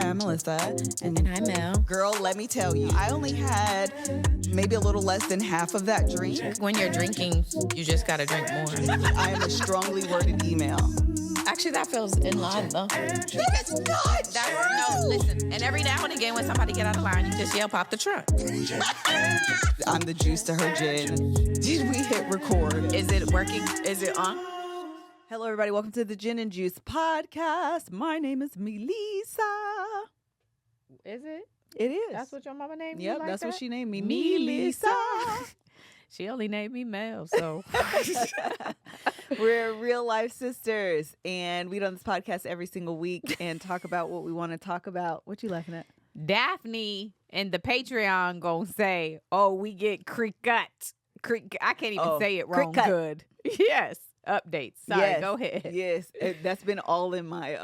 I'm Melissa. And I'm Mel. Girl, let me tell you, I only had maybe a little less than half of that drink. When you're drinking, you just gotta drink more. I am a strongly worded email. Actually, that feels in line, though. That's not No, listen. And every now and again, when somebody get out of line, you just yell, pop the trunk. I'm the juice to her gin. Did we hit record? Is it working? Is it on? Hello, everybody. Welcome to the Gin and Juice podcast. My name is Melissa. Is it? It is. That's what your mama named me? Yep, Like that's that? what she named me. Melissa. She only named me Mel, so. We're real life sisters, and we do this podcast every single week and talk about what we want to talk about. What you laughing at? Daphne and the Patreon gonna say, oh, we get cricket. I can't even say it wrong good. Yes. Updates. Sorry, yes, go ahead. Yes, that's been all in my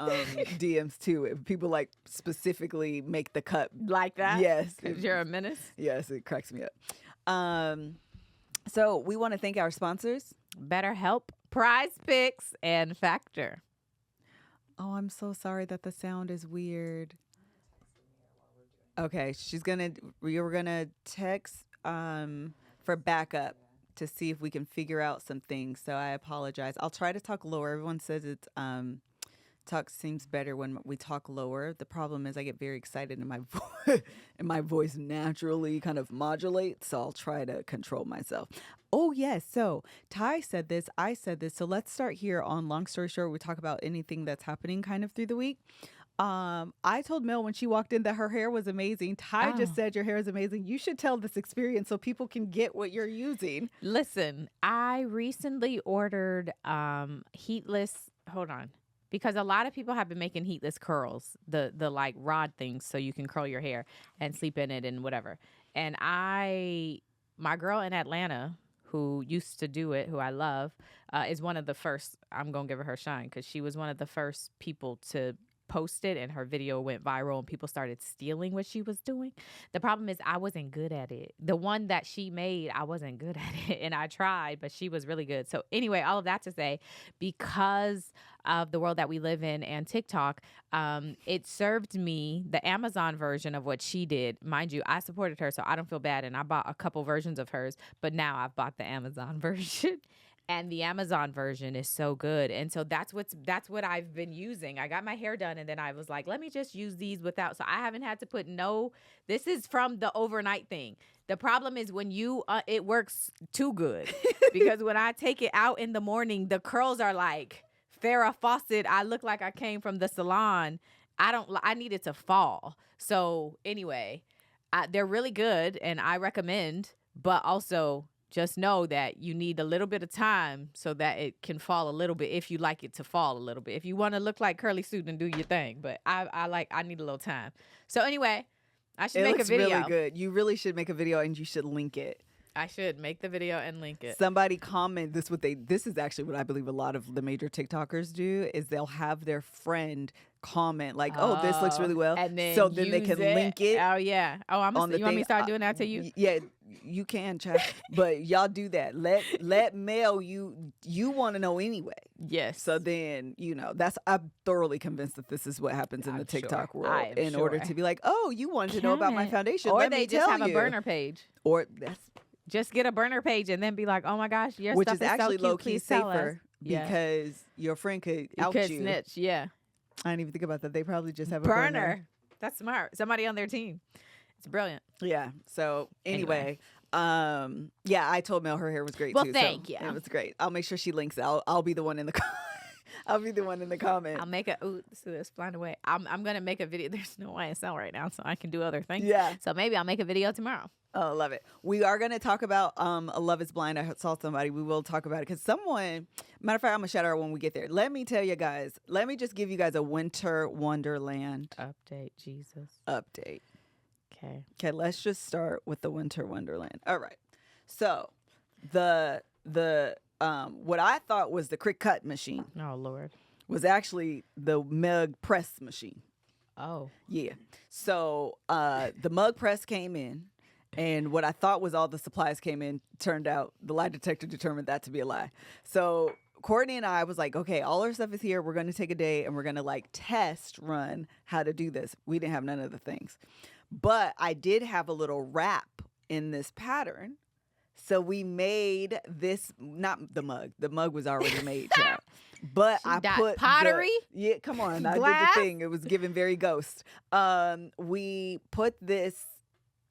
DMs too. If people like specifically make the cut like that. Yes, you're a menace. Yes, it cracks me up. So we want to thank our sponsors: BetterHelp, Prize Picks, and Factor. Oh, I'm so sorry that the sound is weird. Okay, we were gonna text for backup to see if we can figure out some things. So I apologize. I'll try to talk lower. Everyone says it's talk seems better when we talk lower. The problem is I get very excited and my voice naturally kind of modulates. So I'll try to control myself. Oh yes. So Ty said this. I said this. So let's start here on long story short. We talk about anything that's happening kind of through the week. I told Mel when she walked in that her hair was amazing. Ty just said your hair is amazing. You should tell this experience so people can get what you're using. Listen, I recently ordered heatless. Hold on. Because a lot of people have been making heatless curls, the like rod things so you can curl your hair and sleep in it and whatever. And my girl in Atlanta who used to do it, who I love, is one of the first. I'm going to give her shine because she was one of the first people to posted and her video went viral and people started stealing what she was doing. The problem is I wasn't good at it. The one that she made, I wasn't good at it and I tried, but she was really good. So anyway, all of that to say, because of the world that we live in and TikTok, it served me the Amazon version of what she did. Mind you, I supported her, so I don't feel bad. And I bought a couple versions of hers, but now I've bought the Amazon version. And the Amazon version is so good. And so that's what I've been using. I got my hair done and then I was like, let me just use these without. So I haven't had to put this is from the overnight thing. The problem is when it works too good because when I take it out in the morning, the curls are like Farrah Fawcett. I look like I came from the salon. I need it to fall. So anyway, they're really good and I recommend, but also just know that you need a little bit of time so that it can fall a little bit if you like it to fall a little bit. If you want to look like Curly Sue, then do your thing. But I need a little time. So anyway, I should make a video. It looks really good. You really should make a video and you should link it. I should make the video and link it. Somebody comment this is actually what I believe a lot of the major TikTokers do is they'll have their friend comment like, oh, this looks really well. And then so then they can link it. Oh yeah. Oh, you want me to start doing that to you? Yeah, you can, chat. But y'all do that. Let Mel you want to know anyway. Yes. So then, I'm thoroughly convinced that this is what happens in the TikTok world in order to be like, oh, you wanted to know about my foundation. Or Let they me just tell have you. a burner page. Or that's just get a burner page and then be like, oh my gosh, your which stuff is is actually so cute. low key Please tell us. safer because your friend could out could you. snitch, yeah. I didn't even think about that. They probably just have a burner. That's smart. Somebody on their team. It's brilliant. Yeah. So anyway. I told Mel her hair was great too. Well, thank you. It was great. I'll make sure she links it. I'll be the one in the I'll be the one in the comment. I'll make it's flying away. I'm gonna make a video. There's no YSL right now, so I can do other things. Yeah. So maybe I'll make a video tomorrow. Oh, love it. We are going to talk about A Love is Blind. I saw somebody. We will talk about it because matter of fact, I'm going to shout out when we get there. Let me tell you guys, let me just give you guys a winter wonderland update. Jesus. Update. Okay, let's just start with the winter wonderland. All right. So the what I thought was the quick cut machine. Oh, Lord. Was actually the mug press machine. Oh. Yeah. So the mug press came in. And what I thought was all the supplies came in, turned out the lie detector determined that to be a lie. So Courtney and I was like, okay, all our stuff is here. We're going to take a day and we're going to like test run how to do this. We didn't have none of the things. But I did have a little wrap in this pattern. So we made this, not the mug. The mug was already made, child. But I put pottery. Come on. I Glass? did the thing. It was giving very ghost. We put this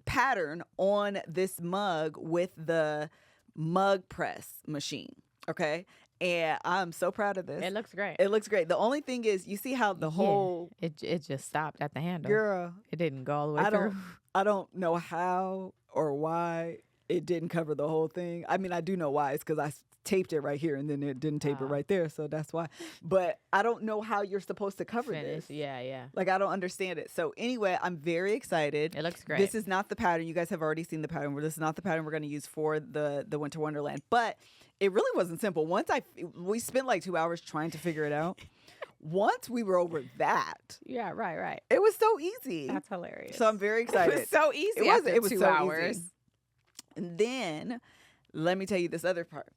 pattern on this mug with the mug press machine. Okay. And I'm so proud of this. It looks great. It looks great. The only thing is, you see how the whole it just stopped at the handle. girl. It didn't go all the way through. I don't know how or why it didn't cover the whole thing. I mean, I do know why. It's because I taped it right here and then it didn't tape it right there. So that's why. But I don't know how you're supposed to cover this. Yeah. Like, I don't understand it. So anyway, I'm very excited. It looks great. This is not the pattern. You guys have already seen the pattern. This is not the pattern we're going to use for the Winter Wonderland. But it really wasn't simple. We spent like 2 hours trying to figure it out. Once we were over that. Yeah, right. It was so easy. That's hilarious. So I'm very excited. It was so easy. It was 2 hours. Easy. And then let me tell you this other part.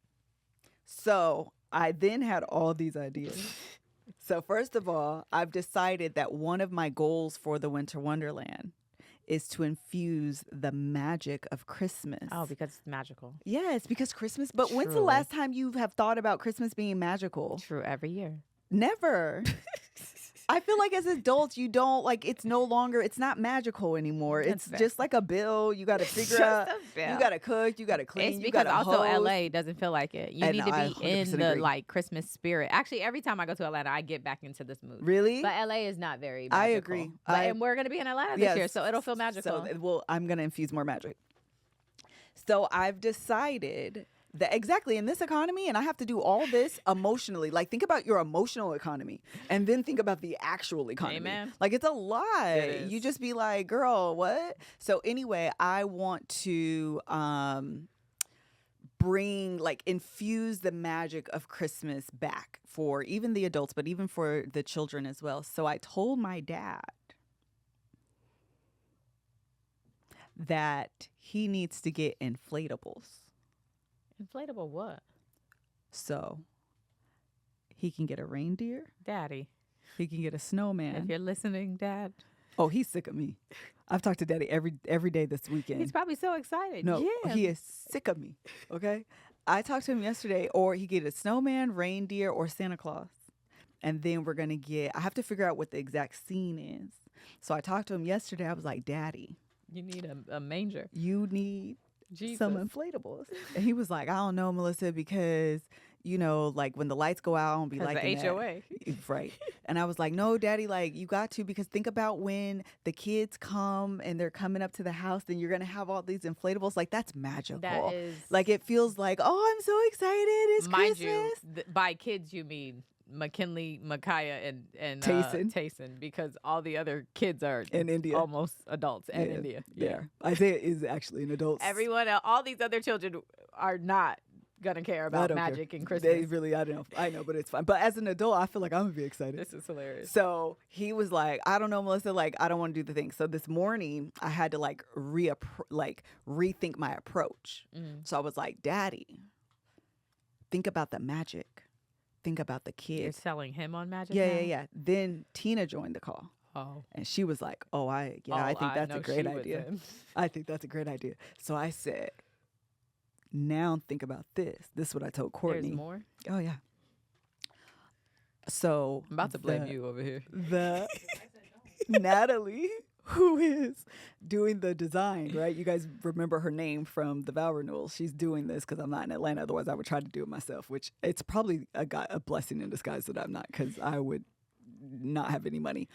So I then had all these ideas. So first of all, I've decided that one of my goals for the Winter Wonderland is to infuse the magic of Christmas. Oh, because it's magical. Yes, because Christmas. But when's the Truly. last time you have thought about Christmas being magical? True, every year. Never. I feel like as adults, you don't like. It's no longer. It's not magical anymore. That's It's fair. just like a bill. You got to figure Just out. a bill. You got to cook. You got to clean. It's you because gotta also hose. LA doesn't feel like it. You And need to I be 100% in the agree. like Christmas spirit. Actually, every time I go to Atlanta, I get back into this mood. Really? But LA is not very magical. I agree. And we're gonna be in Atlanta this Yes. year, so it'll feel magical. So, I'm gonna infuse more magic. So I've decided that exactly in this economy, and I have to do all this emotionally. Like, think about your emotional economy, and then think about the actual economy. Amen. Like, it's a lot. It is. You just be like, girl, what? So anyway, I want to infuse the magic of Christmas back for even the adults, but even for the children as well. So I told my dad that he needs to get inflatables. Inflatable what? So he can get a reindeer. Daddy. He can get a snowman. If you're listening, Dad. Oh, he's sick of me. I've talked to Daddy every day this weekend. He's probably so excited. No, yeah. he is sick of me. Okay. I talked to him yesterday, or he get a snowman, reindeer, or Santa Claus. And then we're going to I have to figure out what the exact scene is. So I talked to him yesterday. I was like, Daddy, You need a manger. you need Jesus. some inflatables. And he was like, I don't know, Melissa, because, you know, like when the lights go out, I don't be like the HOA. Right. And I was like, no, Daddy, like you got to, because think about when the kids come and they're coming up to the house, then you're going to have all these inflatables. Like, that's magical. That is. Like, it feels like, oh, I'm so excited. It's Mind Christmas. you, by kids you mean McKinley, Micaiah, and Tayson. because all the other kids are In India. almost adults in India. Yeah. Isaiah is actually an adult. Everyone else, all these other children are not gonna care I about don't magic care. and Christmas. They really, I don't know. I know, but it's fine. But as an adult, I feel like I'm going to be excited. This is hilarious. So he was like, I don't know, Melissa, like, I don't want to do the thing. So this morning I had to rethink my approach. So I was like, Daddy, think about the magic. Think about the You're kids. selling him on magic. Yeah. Then Tina joined the call. Oh, And she was like, I think that's a great idea. I think that's a great idea. So I said, now think about this. This is what I told Courtney. There's more. Oh, yeah. So I'm about to blame you over here. The Natalie, who is doing the design, right? You guys remember her name from the vow renewal. She's doing this because I'm not in Atlanta. Otherwise, I would try to do it myself, which it's probably a blessing in disguise that I'm not, because I would not have any money.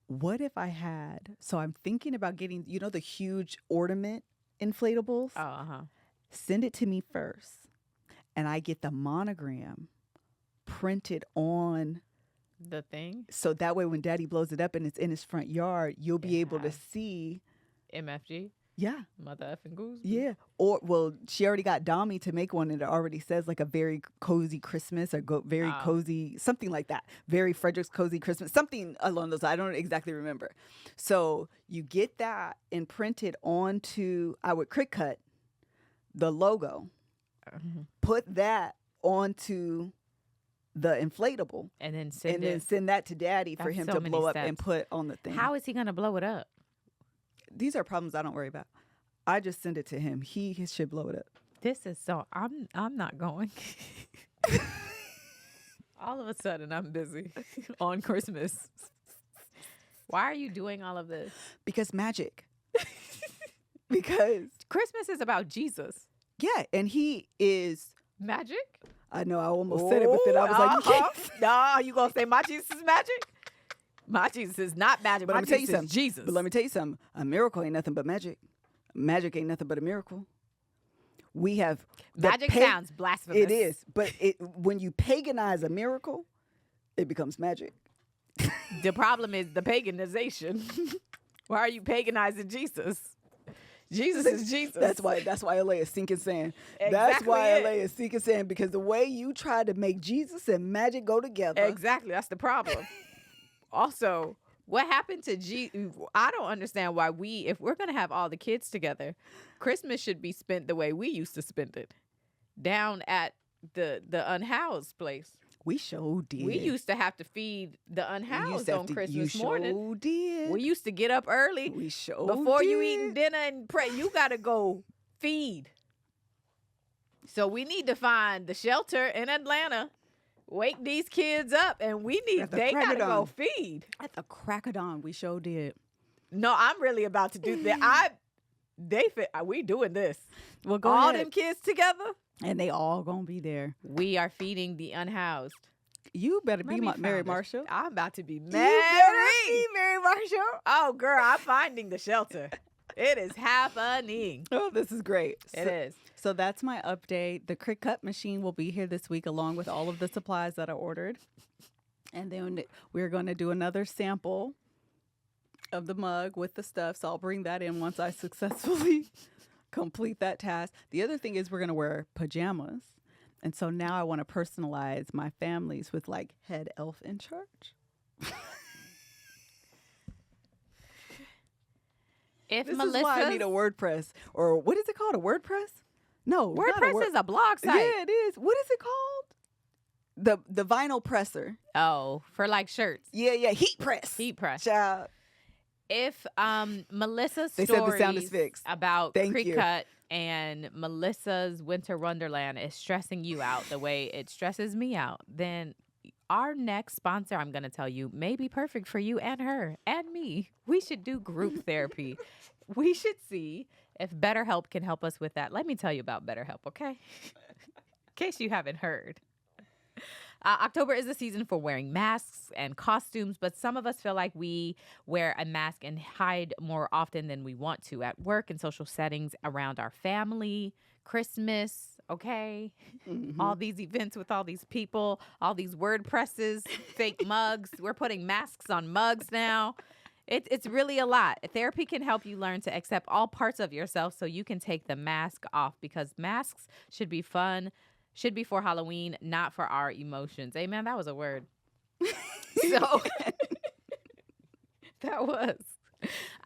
What if I had, so I'm thinking about getting, you know, the huge ornament inflatables? Oh, uh-huh. Send it to me first, and I get the monogram printed on The thing. so that way when Daddy blows it up and it's in his front yard, you'll be able to Yeah. see. MFG. Yeah. Mother effing goose. Yeah. Or, well, she already got Dami to make one, and it already says like a very cozy Christmas or very Oh. cozy, something like that. Very Frederick's cozy Christmas, something along those. I don't exactly remember. So you get that and print it onto, I would crick cut the logo, put that onto the inflatable And then send then send that to daddy for That's him so to many blow up steps. and put on the thing. How is he going to blow it up? These are problems I don't worry about. I just send it to him. He should blow it up. This is so I'm not going. All of a sudden I'm busy on Christmas. Why are you doing all of this? Because magic. Because Christmas is about Jesus. yeah, and he is. Magic? I know I almost said it, but then I was like, you can't. No, you gonna say my Jesus is magic? My Jesus is not magic. But My let me tell you Jesus is something. Jesus. But let me tell you something. A miracle ain't nothing but magic. Magic ain't nothing but a miracle. We have Magic sounds blasphemous. It is, but when you paganize a miracle, it becomes magic. The problem is the paganization. Why are you paganizing Jesus? Jesus is Jesus. That's why LA is sinking sand. That's Exactly why it. LA is sinking sand, because the way you try to make Jesus and magic go together. Exactly. That's the problem. Also, what happened to I don't understand why if we're going to have all the kids together, Christmas should be spent the way we used to spend it. Down at the unhoused place. We sure did. We used to have to feed the unhoused on Christmas morning. You sure did. We used to get up early. We sure Before did. you eating dinner and pray, you got to go feed. So we need to find the shelter in Atlanta, wake these kids up, and they got to go feed. At the crack of dawn, we sure did. No, I'm really about to do that. We doing this. Well, go all ahead. them kids together. And they all gonna be there. We are feeding the unhoused. You better be Mary found Marshall. I'm about to be You married. better be Mary Marshall. Oh, girl, I'm finding the shelter. It is happening. Oh, this is great. It is. So that's my update. The Crick Cut machine will be here this week along with all of the supplies that I ordered. And then we're going to do another sample of the mug with the stuff. So I'll bring that in once I successfully complete that task. The other thing is we're going to wear pajamas. And so now I want to personalize my families with like head elf in charge. If This is why I need a WordPress. Or what is it called? A WordPress? No. WordPress is a blog site. Yeah, it is. What is it called? The vinyl presser. Oh, for like shirts. Yeah. Heat press. Heat press. Child. If Melissa's They said the sound is stories fixed. about Thank Creek you. Cut and Melissa's Winter Wonderland is stressing you out the way it stresses me out, then our next sponsor, I'm going to tell you, may be perfect for you and her and me. We should do group therapy. We should see if BetterHelp can help us with that. Let me tell you about BetterHelp, okay? In case you haven't heard. October is the season for wearing masks and costumes, but some of us feel like we wear a mask and hide more often than we want to at work and social settings, around our family, Christmas, okay? Mm-hmm. All these events with all these people, all these word presses, fake mugs. We're putting masks on mugs now. It's really a lot. Therapy can help you learn to accept all parts of yourself so you can take the mask off, because masks should be fun, should be for Halloween, not for our emotions. Amen. That was a word. So that was.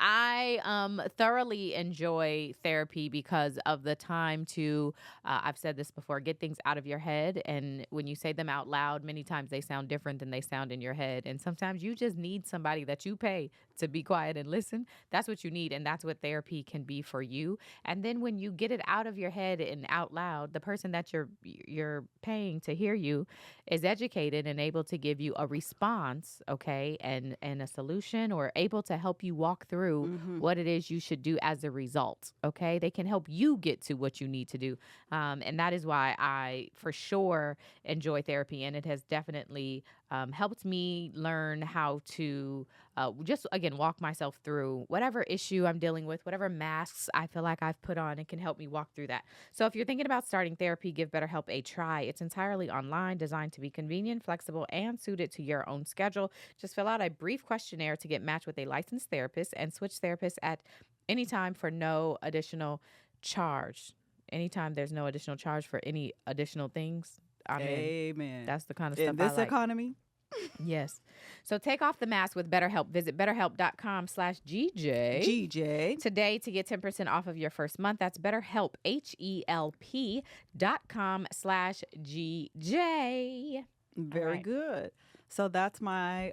I thoroughly enjoy therapy because of the time to, I've said this before, get things out of your head. And when you say them out loud, many times they sound different than they sound in your head. And sometimes you just need somebody that you pay to be quiet and listen. That's what you need. And that's what therapy can be for you. And then when you get it out of your head and out loud, the person that you're paying to hear you is educated and able to give you a response, okay, and a solution, or able to help you walk through what it is you should do as a result, okay? They can help you get to what you need to do. And that is why I, for sure, enjoy therapy. And it has definitely helped me learn how to just, again, walk myself through whatever issue I'm dealing with, whatever masks I feel like I've put on. It can help me walk through that. So if you're thinking about starting therapy, give BetterHelp a try. It's entirely online, designed to be convenient, flexible, and suited to your own schedule. Just fill out a brief questionnaire to get matched with a licensed therapist and switch therapists at any time for no additional charge. Anytime there's no additional charge for any additional things, I'm in. Amen. That's the kind of stuff in this I like. economy. Yes. So take off the mask with BetterHelp. Visit betterhelp.com/GJ GJ. today to get 10% off of your first month. That's BetterHelp, HELP.com/GJ. Very right. good. So that's my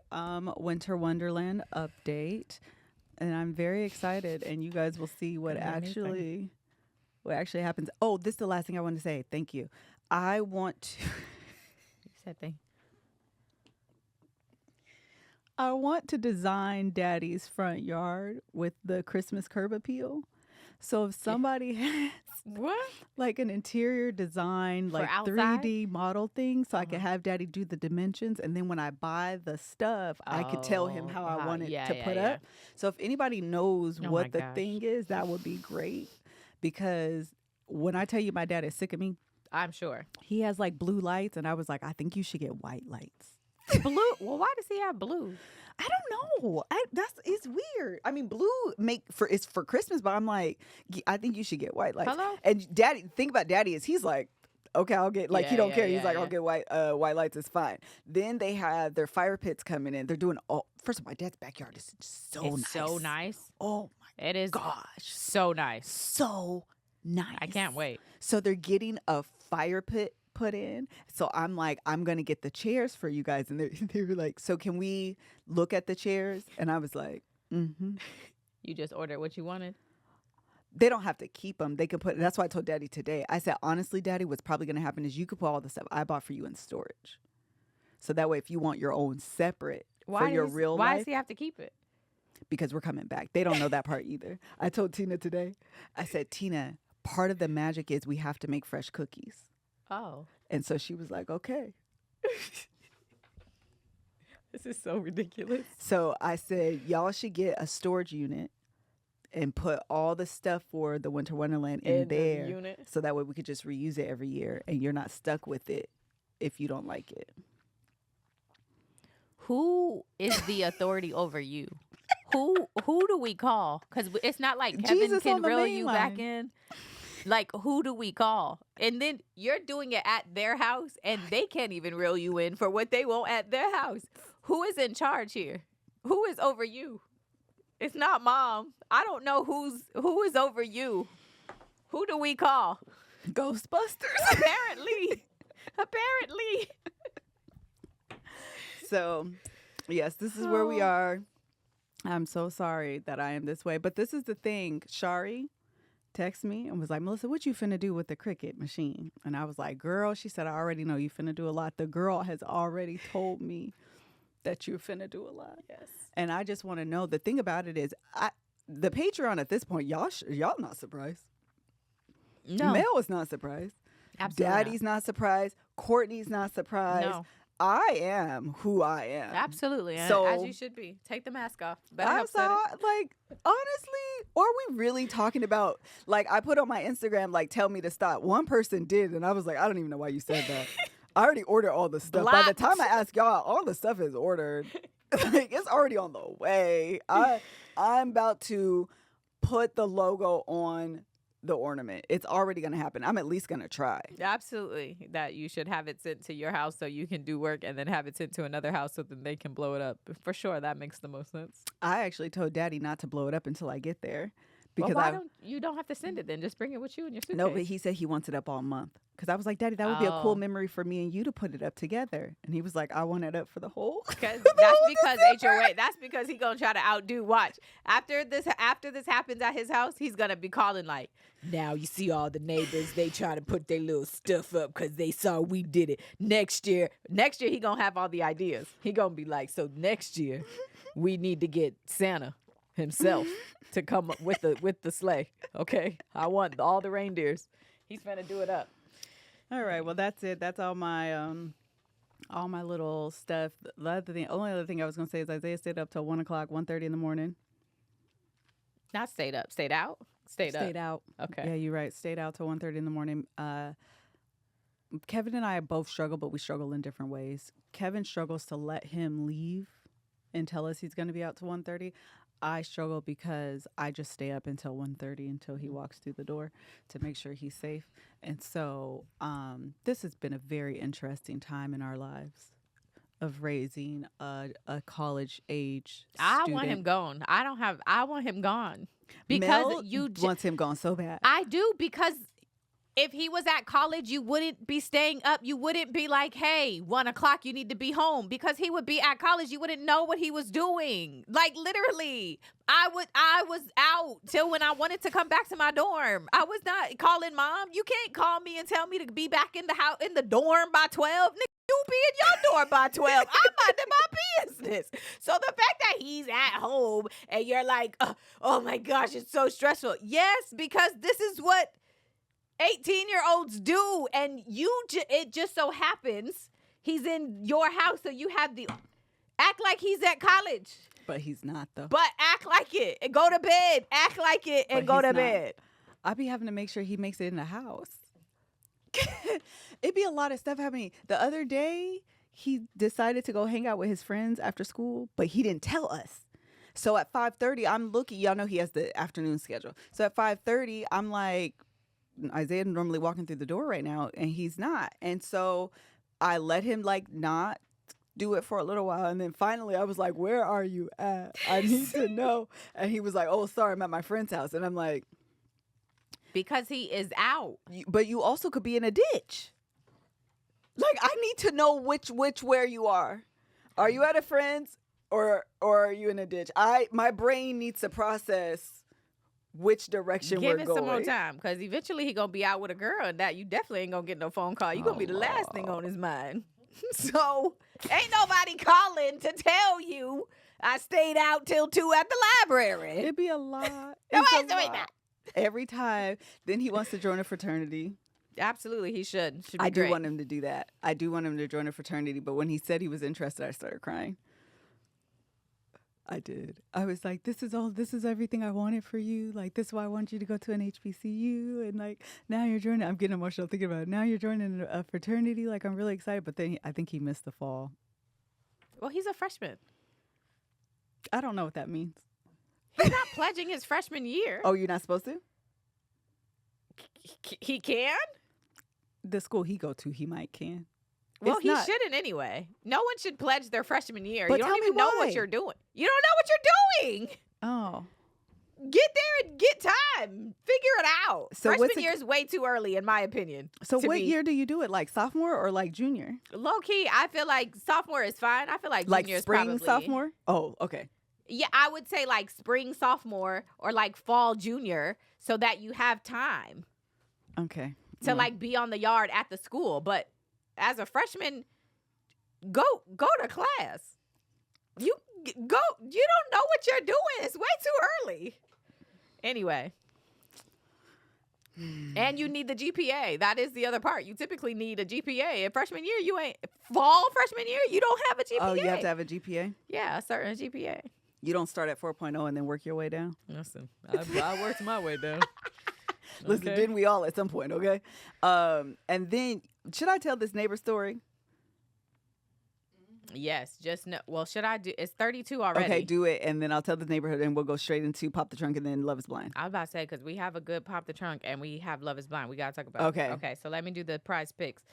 Winter Wonderland update. And I'm very excited. And you guys will see what Gonna be amazing. actually happens. Oh, this is the last thing I want to say. Thank you. I want to You said thing. I want to design Daddy's front yard with the Christmas curb appeal. So if somebody has What? like an interior design, For like outside? 3D model thing, so I could have Daddy do the dimensions, and then when I buy the stuff, I could tell him how I want it to put up. So if anybody knows Oh what my the gosh. thing is, that would be great. Because when I tell you my dad is sick of me, I'm sure. he has like blue lights, and I was like, I think you should get white lights. Blue? Well, why does he have blue? I don't know. It's weird. I mean, blue it's for Christmas, but I'm like, I think you should get white lights. Hello? And Daddy, the thing about Daddy is he's like, okay, I'll get like he Yeah, don't yeah, care. He's yeah, like, yeah. I'll get white lights. It's fine. Then they have their fire pits coming in. They're doing all. First of all, my dad's backyard is so It's nice. so nice. Oh my It is gosh, so nice. so nice. I can't wait. So they're getting a fire pit put in. So I'm like, I'm gonna get the chairs for you guys, and they were like, so can we look at the chairs? And I was like, mm-hmm. You just ordered what you wanted? They don't have to keep them. They can put. That's why I told Daddy today. I said, honestly, Daddy, what's probably gonna happen is you could put all the stuff I bought for you in storage. So that way, if you want your own separate for your real why life, does he have to keep it? because we're coming back. They don't know that part either. I told Tina today. I said, Tina, part of the magic is we have to make fresh cookies. Oh. And so she was like, okay. This is so ridiculous. So I said, y'all should get a storage unit and put all the stuff for the Winter Wonderland in the there. unit? So that way we could just reuse it every year and you're not stuck with it if you don't like it. Who is the authority over you? Who do we call? Because it's not like Kevin Jesus can on the reel main you line. back in. Like, who do we call? And then you're doing it at their house, and they can't even reel you in for what they want at their house. Who is in charge here? Who is over you? It's not Mom. I don't know who is over you. Who do we call? Ghostbusters. Apparently. So, yes, this is where we are. I'm so sorry that I am this way. But this is the thing. Shari texted me and was like, Melissa, what you finna do with the Cricut machine? And I was like, girl, she said, I already know you finna do a lot. The girl has already told me that you finna do a lot. Yes. And I just want to know, the thing about it is, the Patreon at this point, y'all not surprised. No. Mel is not surprised. Absolutely Daddy's not surprised. Courtney's not surprised. No. I am who I am. Absolutely. So- as you should be. Take the mask off. Better I'm help said it. like, honestly, are we really talking about, like, I put on my Instagram, like, tell me to stop. One person did, and I was like, I don't even know why you said that. I already ordered all the stuff. By the Blocked. time I ask y'all, all the stuff is ordered. Like, it's already on the way. I'm about to put the logo on the ornament. It's already going to happen. I'm at least going to try. Absolutely. That you should have it sent to your house so you can do work and then have it sent to another house so then they can blow it up. For sure, that makes the most sense. I actually told Daddy not to blow it up until I get there. Well, Because why you don't have to send it then? Just bring it with you in your suitcase. No, but he said he wants it up all month. Because I was like, Daddy, that would be a cool Oh. memory for me and you to put it up together. And he was like, I want it up for the whole. Because the that's whole because December. HOA. That's because he gonna try to outdo. Watch after this happens at his house, he's gonna be calling like, now you see all the neighbors. They try to put their little stuff up because they saw we did it. Next year he gonna have all the ideas. He gonna be like, so next year we need to get Santa himself to come up with the sleigh. Okay, I want all the reindeers. He's finna do it up. All right, well, that's it. That's all my little stuff. Only other thing I was gonna say is Isaiah stayed up till 1 o'clock, 1:30 in the morning. Not stayed up, stayed out, stayed out. Okay. Yeah, you're right. Stayed out till 1:30 in the morning. Kevin and I both struggle, but we struggle in different ways. Kevin struggles to let him leave and tell us he's going to be out to 1:30. I struggle because I just stay up until 1:30 until he walks through the door to make sure he's safe. And so this has been a very interesting time in our lives. of raising a college age I student. want him gone. I want him gone. Because Mel wants him gone so bad. I do, because if he was at college, you wouldn't be staying up. You wouldn't be like, hey, 1 o'clock, you need to be home. Because he would be at college. You wouldn't know what he was doing. Like, literally, I was out till when I wanted to come back to my dorm. I was not calling mom. You can't call me and tell me to be back in the house, in the dorm by 12. Nigga, you be in your dorm by 12. I'm minding my business. So the fact that he's at home and you're like, oh my gosh, it's so stressful. Yes, because this is what 18-year-olds do, and it just so happens he's in your house, so you have the act like he's at college. But he's not, though. But act like it and go to bed. Act like it and go to bed. I be having to make sure he makes it in the house. It'd be a lot of stuff happening. The other day, he decided to go hang out with his friends after school, but he didn't tell us. So at 5:30, I'm looking. Y'all know he has the afternoon schedule. So at 5:30, I'm like, Isaiah normally walking through the door right now, and he's not. And so I let him like not do it for a little while, and then finally I was like, where are you at? I need to know. And he was like, oh, sorry, I'm at my friend's house. And I'm like, because he is out. But you also could be in a ditch. Like, I need to know where you are. Are you at a friend's or are you in a ditch? My brain needs to process which direction we're going. Give it some more time, because eventually he gonna be out with a girl, and that you definitely ain't gonna get no phone call. You gonna be the last thing on his mind. So ain't nobody calling to tell you I stayed out till 2 at the library. It'd be a lot. Nobody's doing that. Every time. Then he wants to join a fraternity. Absolutely, he should. Be I do great. want him to do that. I do want him to join a fraternity. But when he said he was interested, I started crying. I did. I was like, this is everything I wanted for you. Like, this is why I want you to go to an HBCU. And like, now you're joining. I'm getting emotional thinking about it. Now you're joining a fraternity. Like, I'm really excited. But then I think he missed the fall. Well, he's a freshman. I don't know what that means. He's not pledging his freshman year. Oh, you're not supposed to? He can? The school he go to, he might can. Well, he shouldn't anyway. No one should pledge their freshman year. But you don't even know what you're doing. You don't know what you're doing. Oh. Get there and get time. Figure it out. So freshman year is way too early, in my opinion. So what year do you do it? Like sophomore or like junior? Low key, I feel like sophomore is fine. I feel like junior is spring probably sophomore? Oh, okay. Yeah, I would say like spring sophomore or like fall junior, so that you have time. Okay. To like be on the yard at the school. But as a freshman, go to class. You don't know what you're doing. It's way too early. Anyway. And you need the GPA. That is the other part. You typically need a GPA. In freshman year, fall freshman year, you don't have a GPA. Oh, you have to have a GPA? Yeah, a certain GPA. You don't start at 4.0 and then work your way down? Listen, I worked my way down. Listen, didn't we all at some point, okay? And then, should I tell this neighbor story? Yes, just no. Well, should I do? It's 32 already. Okay, do it, and then I'll tell the neighborhood, and we'll go straight into Pop the Trunk and then Love is Blind. I was about to say, because we have a good Pop the Trunk and we have Love is Blind. We got to talk about it. Okay, so let me do the prize picks.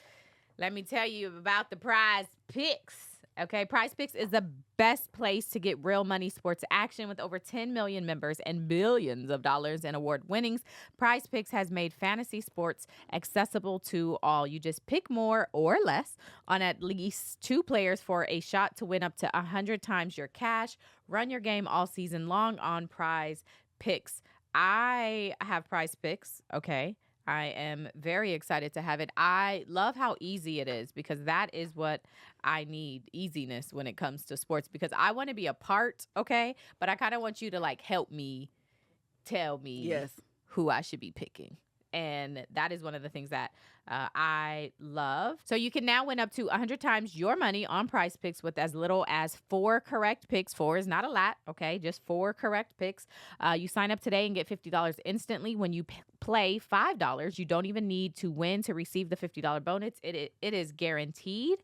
Let me tell you about the prize picks. Okay, Prize Picks is the best place to get real money sports action with over 10 million members and billions of dollars in award winnings. Prize Picks has made fantasy sports accessible to all. You just pick more or less on at least 2 players for a shot to win up to 100 times your cash. Run your game all season long on Prize Picks. I have Prize Picks, okay? I am very excited to have it. I love how easy it is, because that is what I need, easiness when it comes to sports, because I want to be a part, okay? But I kind of want you to like help me, tell me who I should be picking. And that is one of the things that I love. So you can now win up to 100 times your money on Prize Picks with as little as 4 correct picks. 4 is not a lot, okay? Just 4 correct picks. You sign up today and get $50 instantly. When you play $5, you don't even need to win to receive the $50 bonus. It is guaranteed.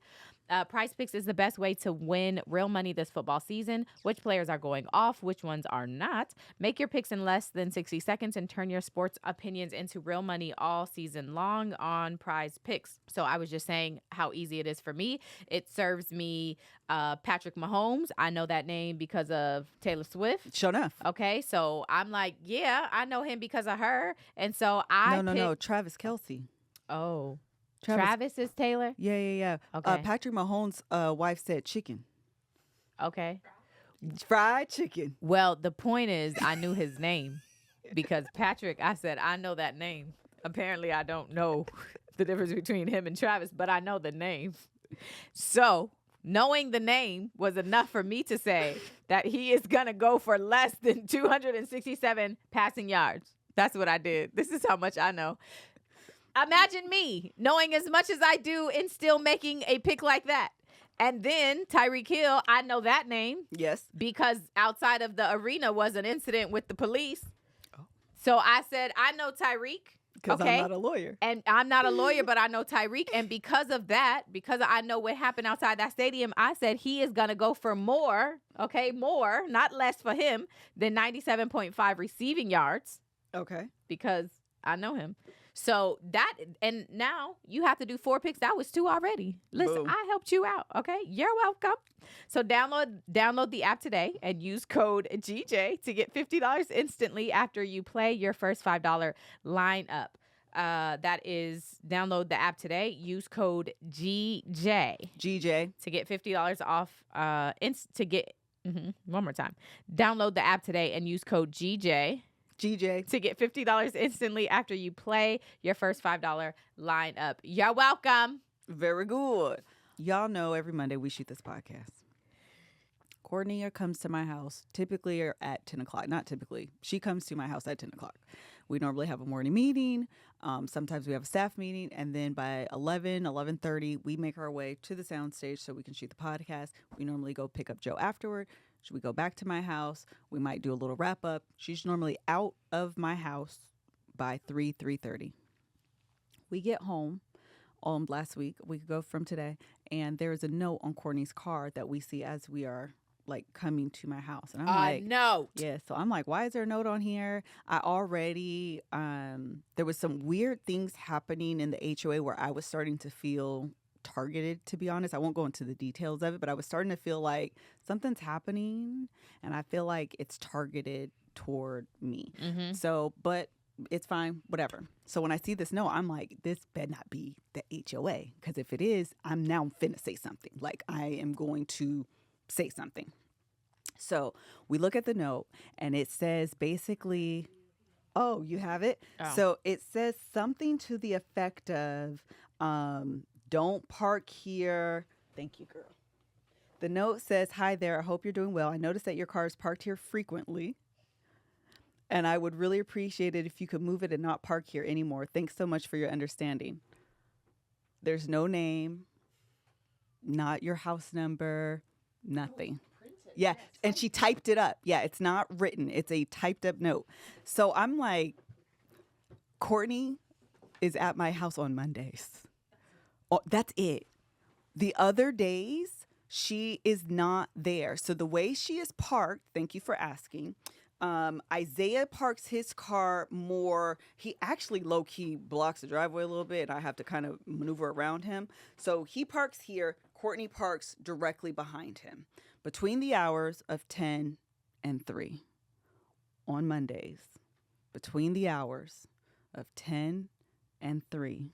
Prize Picks is the best way to win real money this football season. Which players are going off, which ones are not. Make your picks in less than 60 seconds and turn your sports opinions into real money all season long on Prize Picks. So I was just saying how easy it is for me. It serves me Patrick Mahomes. I know that name because of Taylor Swift. Sure enough. Okay, so I'm like, yeah, I know him because of her. And so No, Travis Kelce. Oh. Travis is Taylor? Yeah. Okay. Patrick Mahomes' wife said chicken. Okay. Fried chicken. Well, the point is I knew his name because Patrick, I said, I know that name. Apparently, I don't know the difference between him and Travis, but I know the name. So knowing the name was enough for me to say that he is going to go for less than 267 passing yards. That's what I did. This is how much I know. Imagine me knowing as much as I do and still making a pick like that. And then Tyreek Hill, I know that name. Yes. Because outside of the arena was an incident with the police. Oh. So I said, I know Tyreek. Because I'm not a lawyer. And I'm not a lawyer, but I know Tyreek. And because of that, because I know what happened outside that stadium, I said he is going to go for more, not less for him, than 97.5 receiving yards. Okay. Because I know him. So that, and now you have to do 4 picks. That was 2 already. Listen, Boom. I helped you out. Okay. You're welcome. So download the app today and use code GJ to get $50 instantly after you play your first $5 lineup. That is download the app today. Use code GJ to get $50 off. One more time. Download the app today and use code GJ to get $50 instantly after you play your first $5 lineup. You're welcome. Very good. Y'all know every Monday we shoot this podcast. Courtney comes to my house typically at 10 o'clock. Not typically. She comes to my house at 10 o'clock. We normally have a morning meeting. Sometimes we have a staff meeting. And then by 11:30, we make our way to the soundstage so we can shoot the podcast. We normally go pick up Joe afterward. Should we go back to my house? We might do a little wrap up. She's normally out of my house by 3:30. We get home last week, a week ago from today, and there's a note on Courtney's car that we see as we are coming to my house. And I'm like, note. Yeah, so I'm like, why is there a note on here? I already there was some weird things happening in the HOA where I was starting to feel targeted, to be honest. I won't go into the details of it, but I was starting to feel like something's happening and I feel like it's targeted toward me. Mm-hmm. So, but it's fine, whatever. So when I see this note, I'm like, this better not be the HOA, because if it is, I'm now finna say something. Like, I am going to say something. So we look at the note and it says basically, oh, you have it? Oh. So it says something to the effect of, don't park here. Thank you, girl. The note says, hi there. I hope you're doing well. I noticed that your car is parked here frequently, and I would really appreciate it if you could move it and not park here anymore. Thanks so much for your understanding. There's no name, not your house number, nothing. Yeah, and she typed it up. Yeah, it's not written. It's a typed up note. So I'm like, Courtney is at my house on Mondays. Oh, that's it. The other days, she is not there. So the way she is parked, thank you for asking, Isaiah parks his car more. He actually low-key blocks the driveway a little bit, and I have to kind of maneuver around him. So he parks here. Courtney parks directly behind him between the hours of 10 and 3 on Mondays. Between the hours of 10 and 3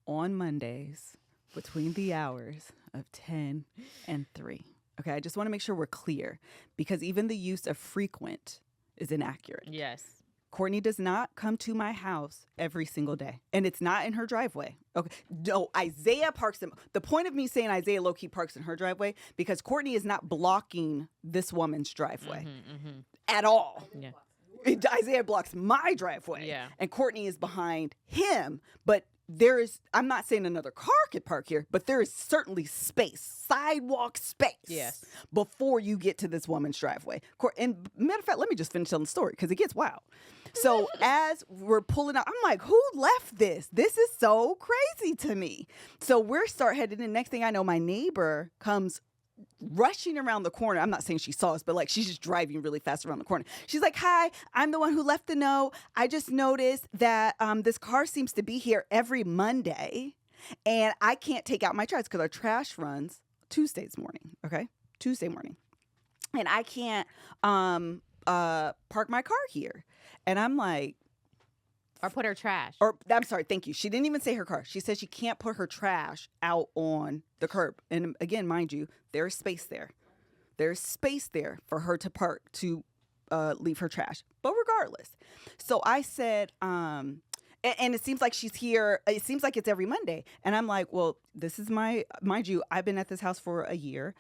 on Mondays, between the hours of 10 and 3. Okay, I just want to make sure we're clear, because even the use of frequent is inaccurate. Yes. Courtney does not come to my house every single day, and it's not in her driveway. Okay, no, Isaiah parks him. The point of me saying Isaiah low-key parks in her driveway, because Courtney is not blocking this woman's driveway at all. Yeah. Isaiah blocks my driveway, yeah, and Courtney is behind him, but I'm not saying another car could park here, but there is certainly space, sidewalk space, yes, before you get to this woman's driveway. And matter of fact, let me just finish telling the story, because it gets wild. So as we're pulling out, I'm like, who left this? This is so crazy to me. So we're start heading in. Next thing I know, my neighbor comes rushing around the corner. I'm not saying she saw us, but like she's just driving really fast around the corner. She's like, hi, I'm the one who left the note. I just noticed that this car seems to be here every Monday and I can't take out my trash because our trash runs Tuesdays morning. Okay. Tuesday morning. And I can't park my car here. And I'm like, or put her trash. or I'm sorry, thank you. She didn't even say her car. She said she can't put her trash out on the curb. And again, mind you, there's space there. There's space there for her to park to leave her trash. But regardless, so I said, and it seems like she's here. It seems like it's every Monday. And I'm like, well, this is mind you, I've been at this house for a year.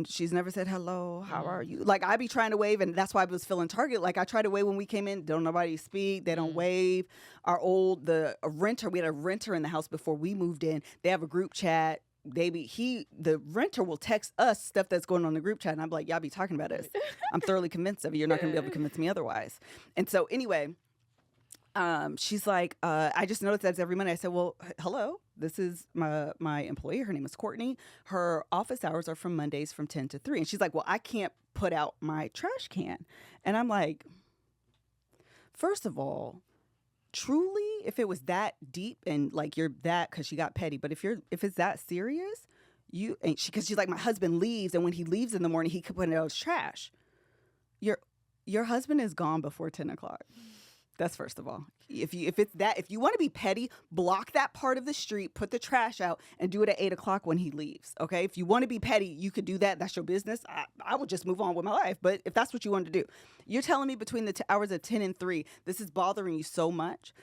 She's never said hello. How are you? Like I be trying to wave, and that's why I was feeling targeted. Like I tried to wave when we came in. Don't nobody speak. They don't wave. The renter. We had a renter in the house before we moved in. They have a group chat. The renter will text us stuff that's going on in the group chat, and I'm like, y'all be talking about us. I'm thoroughly convinced of it. You're not going to be able to convince me otherwise. And so anyway. She's like, I just noticed that's every Monday. I said, well, hello, this is my employee. Her name is Courtney. Her office hours are from Mondays from 10 to 3. And she's like, well, I can't put out my trash can. And I'm like, first of all, truly, if it was that deep and like you're that, cause she got petty, but if it's that serious, cause she's like, my husband leaves. And when he leaves in the morning, he could put it out as trash. Your husband is gone before 10 o'clock. That's first of all. If you want to be petty, block that part of the street, put the trash out, and do it at 8 o'clock when he leaves. Okay. If you want to be petty, you could do that. That's your business. I would just move on with my life. But if that's what you want to do, you're telling me between the hours of 10 and 3, this is bothering you so much.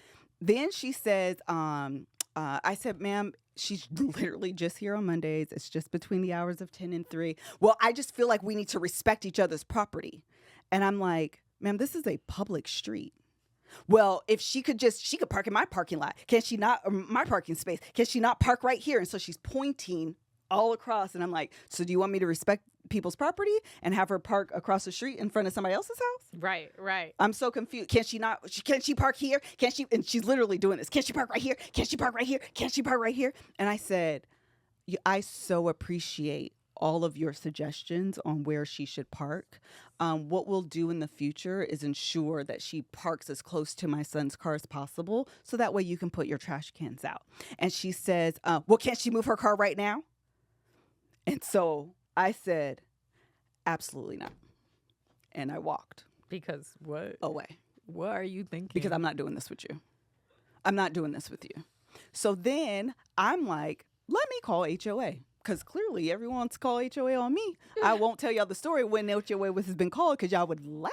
Then she says, I said, ma'am, she's literally just here on Mondays. It's just between the hours of 10 and 3. Well, I just feel like we need to respect each other's property. And I'm like, ma'am, this is a public street. Well, if she could park in my parking lot. Can she not, or my parking space? Can she not park right here? And so she's pointing all across. And I'm like, so do you want me to respect people's property and have her park across the street in front of somebody else's house? Right. I'm so confused. Can she park here? And she's literally doing this. Can she park right here? Can she park right here? Can she park right here? And I said, I so appreciate all of your suggestions on where she should park. What we'll do in the future is ensure that she parks as close to my son's car as possible, so that way you can put your trash cans out. And she says, well, can't she move her car right now? And so I said, absolutely not. And I walked. Because what? Away. What are you thinking? Because I'm not doing this with you. I'm not doing this with you. So then I'm like, let me call HOA. Because clearly everyone's called HOA on me. I won't tell y'all the story when HOA has been called because y'all would laugh.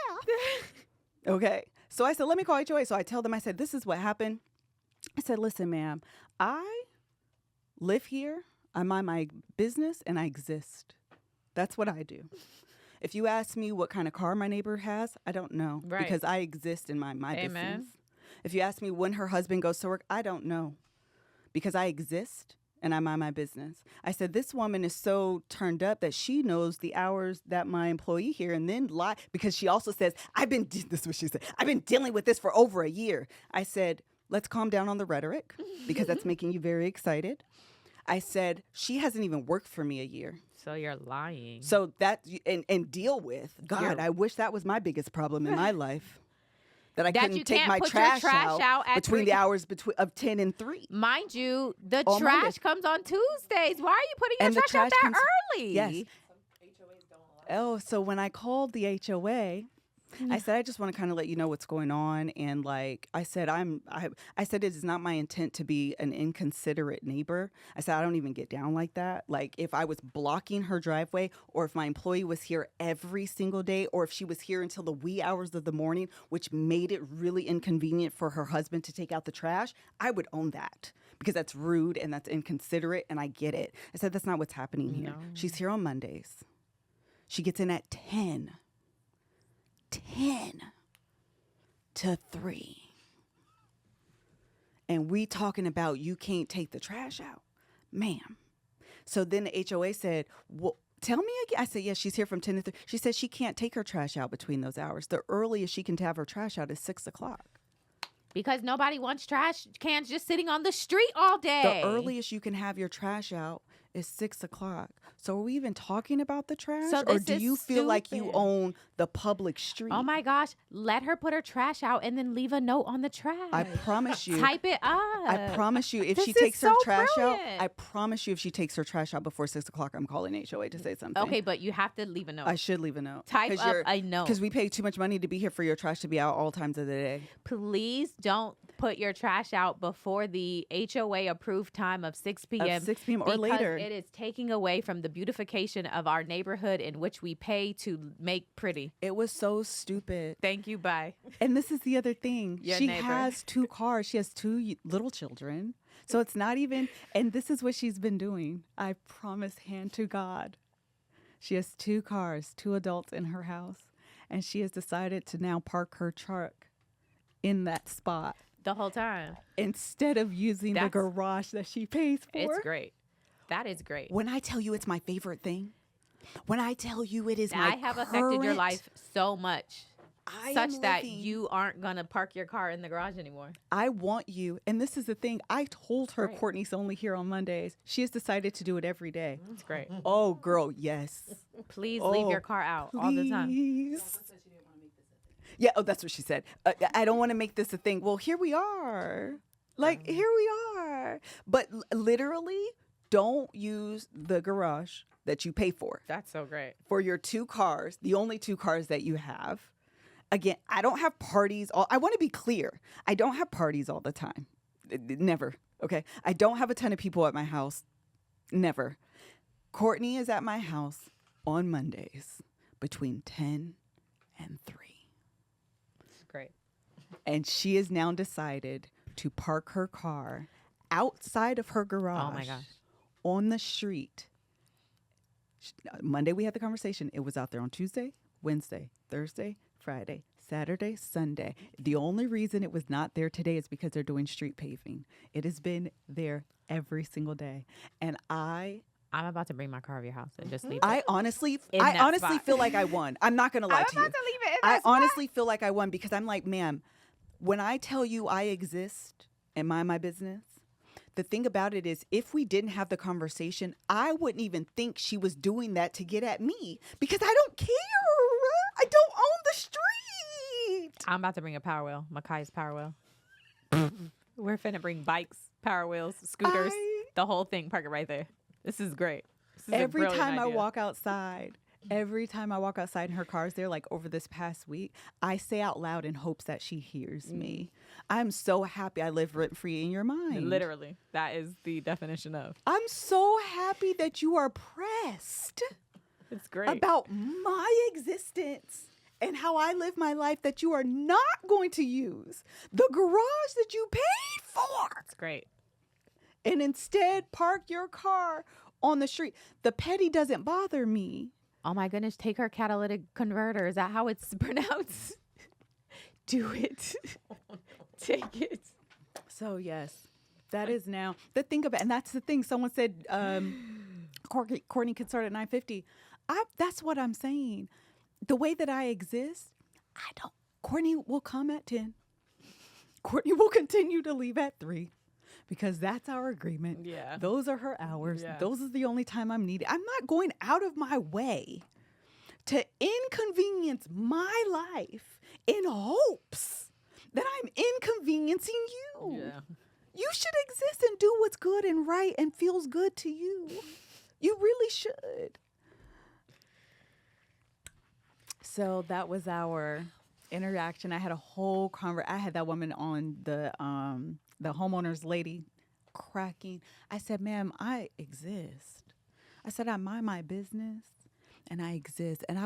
Okay. So I said, let me call HOA. So I tell them, I said, this is what happened. I said, listen, ma'am, I live here. I mind my business and I exist. That's what I do. If you ask me what kind of car my neighbor has, I don't know. Right. Because I exist in my business. If you ask me when her husband goes to work, I don't know. Because I exist. And I mind my business. I said, this woman is so turned up that she knows the hours that my employee here and then lie because she also says, this is what she said, I've been dealing with this for over a year. I said, let's calm down on the rhetoric because that's making you very excited. I said, she hasn't even worked for me a year. So you're lying. So that, and deal with, God, I wish that was my biggest problem in my life. That I couldn't take my trash out between the hours of 10 and 3. Mind you, the trash comes on Tuesdays. Why are you putting your trash out that early? Yes. Oh, so when I called the HOA, I said, I just want to kind of let you know what's going on. And like I said, I said, it is not my intent to be an inconsiderate neighbor. I said, I don't even get down like that. Like if I was blocking her driveway or if my employee was here every single day or if she was here until the wee hours of the morning, which made it really inconvenient for her husband to take out the trash, I would own that because that's rude and that's inconsiderate. And I get it. I said, that's not what's happening here. No. She's here on Mondays. She gets in at 10 to 3. And we talking about you can't take the trash out. Ma'am. So then the HOA said, well, Tell me again. I said, yes, she's here from 10 to 3. She said she can't take her trash out between those hours. The earliest she can have her trash out is 6 o'clock. Because nobody wants trash cans just sitting on the street all day. The earliest you can have your trash out is 6 o'clock. So are we even talking about the trash? So or this do is you feel like you stupid. own the public street? Oh my gosh. Let her put her trash out and then leave a note on the trash. I promise you. Type it up. I promise you, if This she is takes her so trash out, brilliant. I promise you, if she takes her trash out before 6 o'clock, I'm calling HOA to say something. Okay, but you have to leave a note. I should leave a note. Type up a note. Because we pay too much money to be here for your trash to be out all times of the day. Please don't put your trash out before the HOA approved time of 6 p.m. Of 6 p.m. or later. Because it is taking away from the beautification of our neighborhood in which we pay to make pretty. It was so stupid. Thank you, bye. And this is the other thing. Your She neighbor. has 2 cars. She has 2 little children. So it's not even, and this is what she's been doing. I promise, hand to God. She has 2 cars, 2 adults in her house. And she has decided to now park her truck in that spot The whole time. instead of using the That's- garage that she pays for. It's great. That is great. When I tell you it's my favorite thing, when I tell you it is my I have affected your current- life so much, I such am that living- you aren't going to park your car in the garage anymore. I want you, and this is the thing. I told her Right. Courtney's only here on Mondays. She has decided to do it every day. It's great. Oh, girl, yes. Please leave Oh, your car out all the time. Please. Yeah, oh, that's what she said. I don't want to make this a thing. Well, here we are. Like, here we are. But literally, don't use the garage that you pay for That's so great. your 2 cars, the only 2 cars that you have. Again, I don't have parties. I want to be clear. I don't have parties all the time. Never. Okay. I don't have a ton of people at my house. Never. Courtney is at my house on Mondays between 10 and 3. It's great. And she has now decided to park her car outside of her garage. Oh my gosh. On the street. Monday we had the conversation. It was out there on Tuesday, Wednesday, Thursday, Friday, Saturday, Sunday. The only reason it was not there today is because they're doing street paving. It has been there every single day. And I'm about to bring my car over your house and just leave I it. honestly In that spot. feel like I won. I'm not going to lie I'm to you. about to leave it in I that spot. honestly feel like I won because I'm like, ma'am, when I tell you I exist and mind my business, the thing about it is if we didn't have the conversation, I wouldn't even think she was doing that to get at me because I don't care. I don't own the street. I'm about to bring a Power Wheel, Makai's Power Wheel. We're finna bring bikes, Power Wheels, scooters, the whole thing. Park it right there. This is great. This is a Every brilliant time I idea. walk outside, and her car's there, like over this past week, I say out loud in hopes that she hears me. I'm so happy I live rent free in your mind. Literally, that is the definition of. I'm so happy that you are pressed It's great. about my existence and how I live my life that you are not going to use the garage that you paid for It's great. and instead park your car on the street. The petty doesn't bother me. Oh my goodness, take her catalytic converter. Is that how it's pronounced? Do it. Take it. So yes, that is now the thing about, and that's the thing. Someone said Courtney could start at 9:50. That's what I'm saying. The way that I exist, I don't. Courtney will come at 10. Courtney will continue to leave at 3 because that's our agreement. Yeah. Those are her hours. Yeah. Those is the only time I'm needed. I'm not going out of my way to inconvenience my life in hopes that I'm inconveniencing you. Yeah. You should exist and do what's good and right and feels good to you. You really should. So that was our interaction. I had a whole I had that woman on the homeowner's lady cracking. I said, ma'am, I exist. I said, I mind my business and I exist. And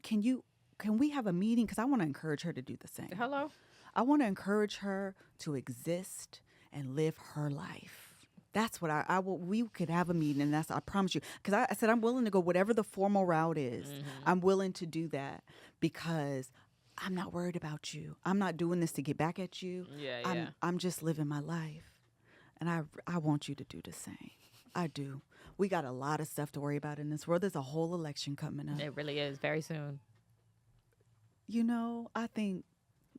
can we have a meeting? Because I want to encourage her to do the same. Hello? I want to encourage her to exist and live her life. That's what I will. We could have a meeting, and I promise you. Because I said I'm willing to go whatever the formal route is. Mm-hmm. I'm willing to do that because I'm not worried about you. I'm not doing this to get back at you. Yeah, I'm just living my life, and I want you to do the same. I do. We got a lot of stuff to worry about in this world. There's a whole election coming up. It really is very soon. You know, I think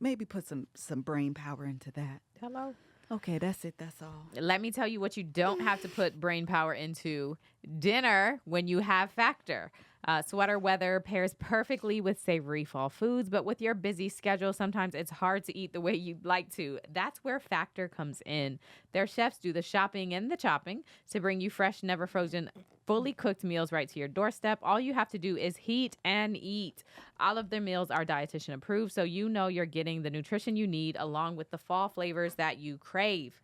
maybe put some brain power into that. Hello. Okay, that's it. That's all. Let me tell you what you don't have to put brain power into: dinner when you have Factor. Sweater weather pairs perfectly with savory fall foods, but with your busy schedule, sometimes it's hard to eat the way you'd like to. That's where Factor comes in. Their chefs do the shopping and the chopping to bring you fresh, never frozen, fully cooked meals right to your doorstep. All you have to do is heat and eat. All of their meals are dietitian approved, so you know you're getting the nutrition you need along with the fall flavors that you crave.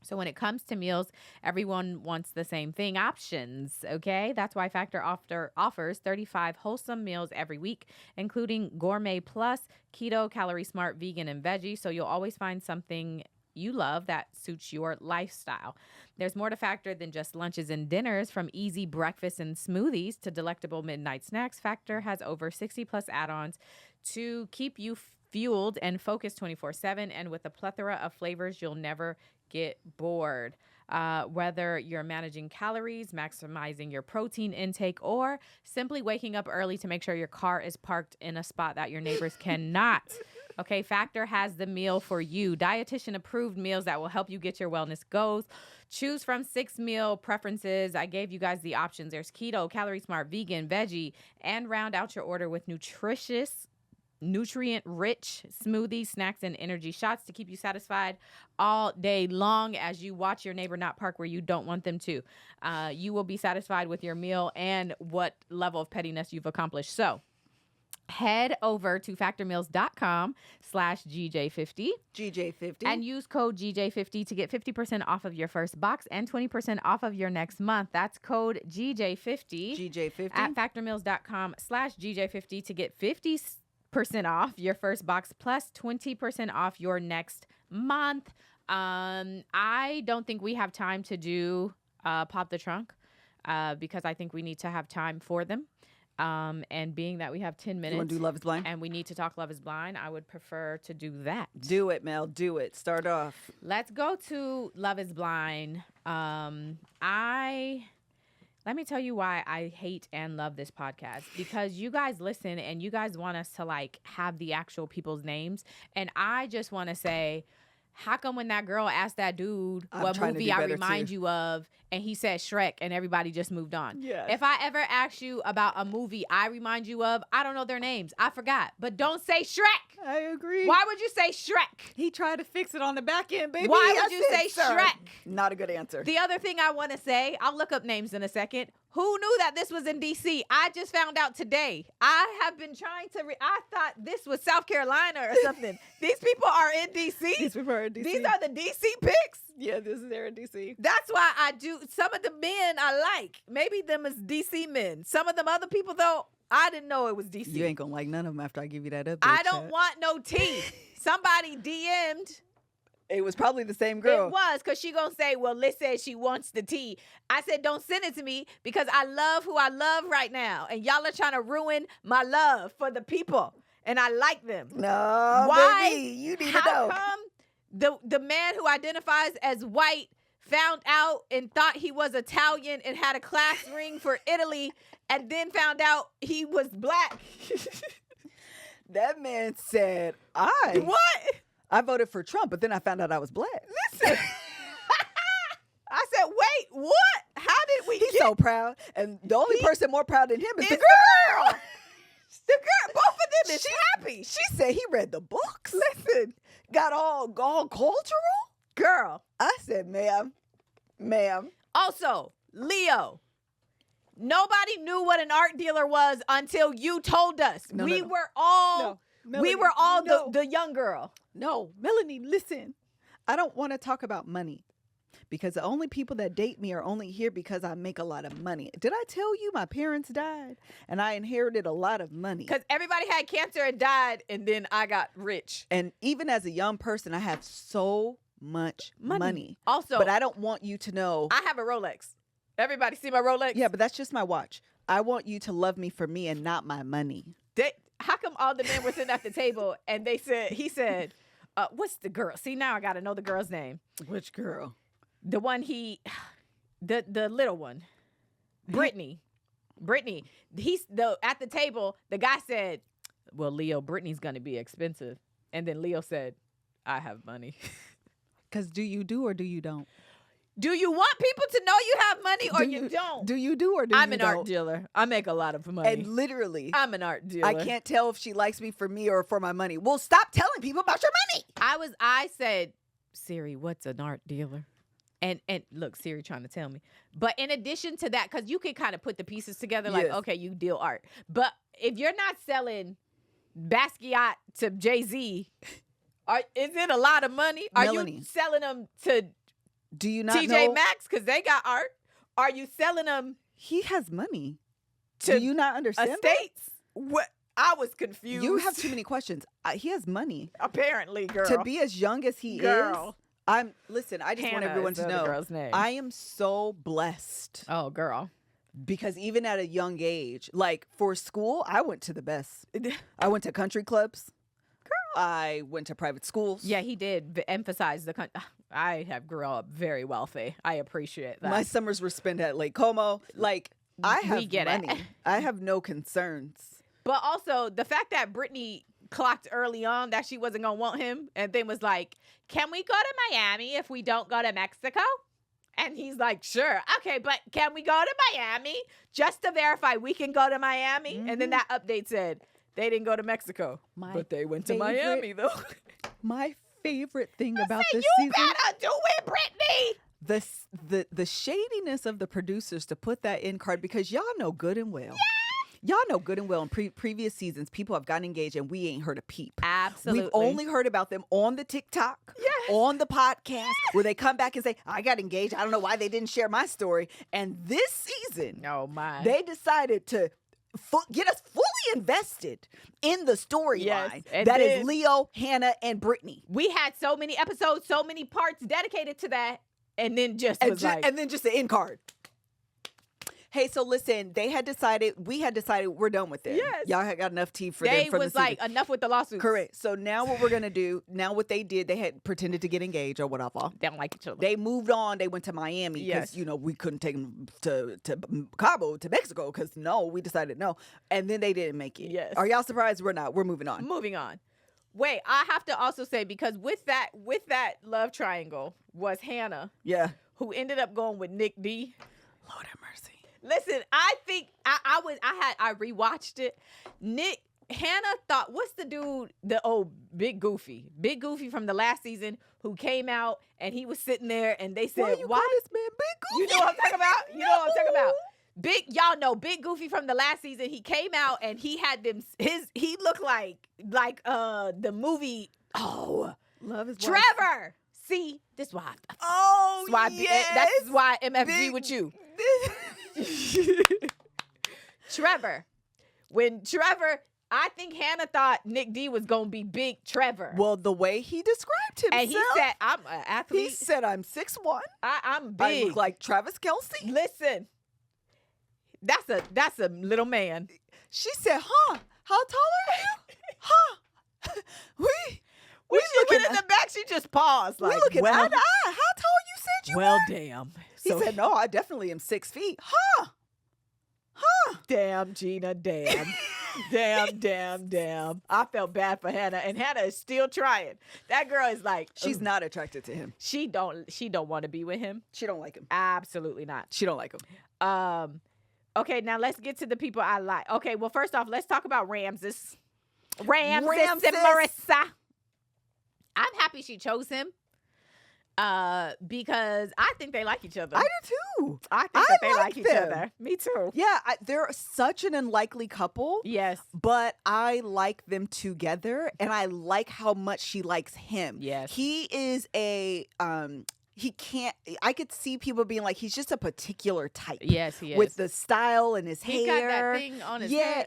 So when it comes to meals, everyone wants the same thing: options, okay? That's why Factor offers 35 wholesome meals every week, including Gourmet Plus, Keto, Calorie Smart, Vegan, and Veggie. So you'll always find something you love that suits your lifestyle. There's more to Factor than just lunches and dinners. From easy breakfasts and smoothies to delectable midnight snacks, Factor has over 60 plus add-ons to keep you fueled and focused 24/7. And with a plethora of flavors, you'll never get bored. Whether you're managing calories, maximizing your protein intake, or simply waking up early to make sure your car is parked in a spot that your neighbors cannot. Okay, Factor has the meal for you. Dietitian approved meals that will help you get your wellness goals. Choose from 6 meal preferences. I gave you guys the options. There's keto, calorie smart, vegan, veggie, and round out your order with nutritious, nutrient-rich smoothies, snacks, and energy shots to keep you satisfied all day long as you watch your neighbor not park where you don't want them to. You will be satisfied with your meal and what level of pettiness you've accomplished. So head over to factormeals.com/GJ50. GJ50. And use code GJ50 to get 50% off of your first box and 20% off of your next month. That's code GJ50. GJ50. At factormeals.com/GJ50 to get 50% off your first box plus 20% off your next month. I don't think we have time to do Pop the Trunk because I think we need to have time for them. And being that we have 10 minutes. You want to do Love is Blind? And we need to talk Love is Blind, I would prefer to do that. Do it, Mel. Do it. Start off. Let's go to Love is Blind. Let me tell you why I hate and love this podcast. Because you guys listen and you guys want us to like have the actual people's names. And I just want to say, how come when that girl asked that dude what movie I remind you of, and he said Shrek, and everybody just moved on? Yes. If I ever ask you about a movie I remind you of, I don't know their names. I forgot. But don't say Shrek. I agree. Why would you say Shrek? He tried to fix it on the back end, baby. Why would you say Shrek? Not a good answer. The other thing I want to say, I'll look up names in a second. Who knew that this was in D.C.? I just found out today. I have been trying to I thought this was South Carolina or something. These people are in D.C.? These people are in D.C. These are the D.C. picks? Yeah, they're in D.C. That's why I do. Some of the men I like. Maybe them is D.C. men. Some of them other people, though, I didn't know it was D.C. You ain't going to like none of them after I give you that update. I don't want no tea. Somebody DM'd. It was probably the same girl. It was, because she going to say, well, Liz said she wants the tea. I said, don't send it to me because I love who I love right now. And y'all are trying to ruin my love for the people. And I like them. No, why? Baby, you need to How know. come the man who identifies as white found out and thought he was Italian and had a class ring for Italy and then found out he was black? That man said, What? I voted for Trump, but then I found out I was black. Listen. I said, wait, what? How did we He's so proud. And the only person more proud than him is the girl. The girl, both of them is happy. She said he read the books. Listen, got all cultural. Girl. I said, ma'am. Also, Leo. Nobody knew what an art dealer was until you told us. We were all the young girl. No, Melanie, listen. I don't want to talk about money because the only people that date me are only here because I make a lot of money. Did I tell you my parents died and I inherited a lot of money? Because everybody had cancer and died, and then I got rich. And even as a young person, I have so much money. Also, but I don't want you to know. I have a Rolex. Everybody see my Rolex? Yeah, but that's just my watch. I want you to love me for me and not my money. How come all the men were sitting at the table and he said, what's the girl? See, now I got to know the girl's name. Which girl? The one The little one. Brittany. At the table, the guy said, well, Leo, Brittany's gonna be expensive. And then Leo said, I have money. Because do you do or do you don't? Do you want people to know you have money or you don't? Do you do or do you don't? I'm an art dealer. I make a lot of money. And literally, I'm an art dealer. I can't tell if she likes me for me or for my money. Well, stop telling people about your money. I said, Siri, what's an art dealer? And look, Siri trying to tell me. But in addition to that, because you can kind of put the pieces together like, okay, you deal art. But if you're not selling Basquiat to Jay-Z, is it a lot of money? Melanie. Are you selling them to Do you not TJ know? Maxx because they got art? Are you selling them He has money. to Do you not understand that? estates? What? I was confused. You have too many questions. He has money. Apparently, girl. To be as young as he Girl. is. Listen, I just want Hannah everyone is to the other know. girl's name. I am so blessed Oh, girl. because even at a young age, like for school, I went to the best. I went to country clubs. Girl. I went to private schools. Yeah, he did emphasize I have grew up very wealthy. I appreciate that. My summers were spent at Lake Como. Like, I have We get money. it. I have no concerns. But also the fact that Brittany clocked early on that she wasn't gonna want him, and then was like, "Can we go to Miami if we don't go to Mexico?" And he's like, "Sure, okay, but can we go to Miami just to verify we can go to Miami?" Mm-hmm. And then that update said they didn't go to Mexico, but they went to Miami though. My favorite thing about Say, this you season, better do it, Brittany. the shadiness of the producers to put that in card, because y'all know good and well. Y'all know good and well in previous seasons, people have gotten engaged and we ain't heard a peep. Absolutely. We've only heard about them on the TikTok, on the podcast, where they come back and say, I got engaged. I don't know why they didn't share my story. And this season, Oh my. they decided to get us fully invested in the storyline Yes, that is Leo, Hannah, and Brittany. We had so many episodes, so many parts dedicated to that, and then just And, was like, and then just the end card. Hey, so listen, we had decided we're done with it. Yes. Y'all had got enough tea for them they from was the season. like, enough with the lawsuits. Correct. So now what we're going to do, now what they did, they had pretended to get engaged or whatever. They don't like each other. They moved on. They went to Miami because, Yes. we couldn't take them to Cabo, to Mexico, because we decided no. And then they didn't make it. Yes. Are y'all surprised? We're not. We're moving on. Moving on. Wait, I have to also say, because with that love triangle was Hannah, Yeah. who ended up going with Nick D. Lord have mercy. Listen, I think I rewatched it. Hannah thought, what's the dude, the old Big Goofy from the last season, who came out and he was sitting there and they said, Why you call this man Big Goofy? You know what I'm talking about? You know what I'm talking about? Y'all know Big Goofy from the last season. He came out and he had he looked like the movie. Oh, Love is Trevor. See, this is why. Oh, That's why MFG Big- with you. Trevor. When Trevor, I think Hannah thought Nick D was gonna be Big Trevor. Well, the way he described himself. And he said, "I'm an athlete. He said, I'm 6'1". I'm I big." look like Travis Kelce. Listen, that's a little man. She said, huh? How tall are you? Huh? When she went in the back, she just paused. We Like, looking well, eye to eye. How tall you said you well, were? damn. He said, no, I definitely am 6 feet. Huh? Huh? Damn, Gina, damn. damn. I felt bad for Hannah, and Hannah is still trying. That girl is like, She's not attracted to him. She don't want to be with him. She don't like him. Absolutely not. She don't like him. Okay, now let's get to the people I like. Okay, well, first off, let's talk about Ramses and Ramses. Marissa. I'm happy she chose him. Because I think they like each other. I do too. I think that they like like each them. other. Me too. Yeah, they're such an unlikely couple. Yes. But I like them together, and I like how much she likes him. Yes. He is I could see people being like, he's just a particular type. Yes, he is. With the style and his He hair. got that thing on his yeah, head.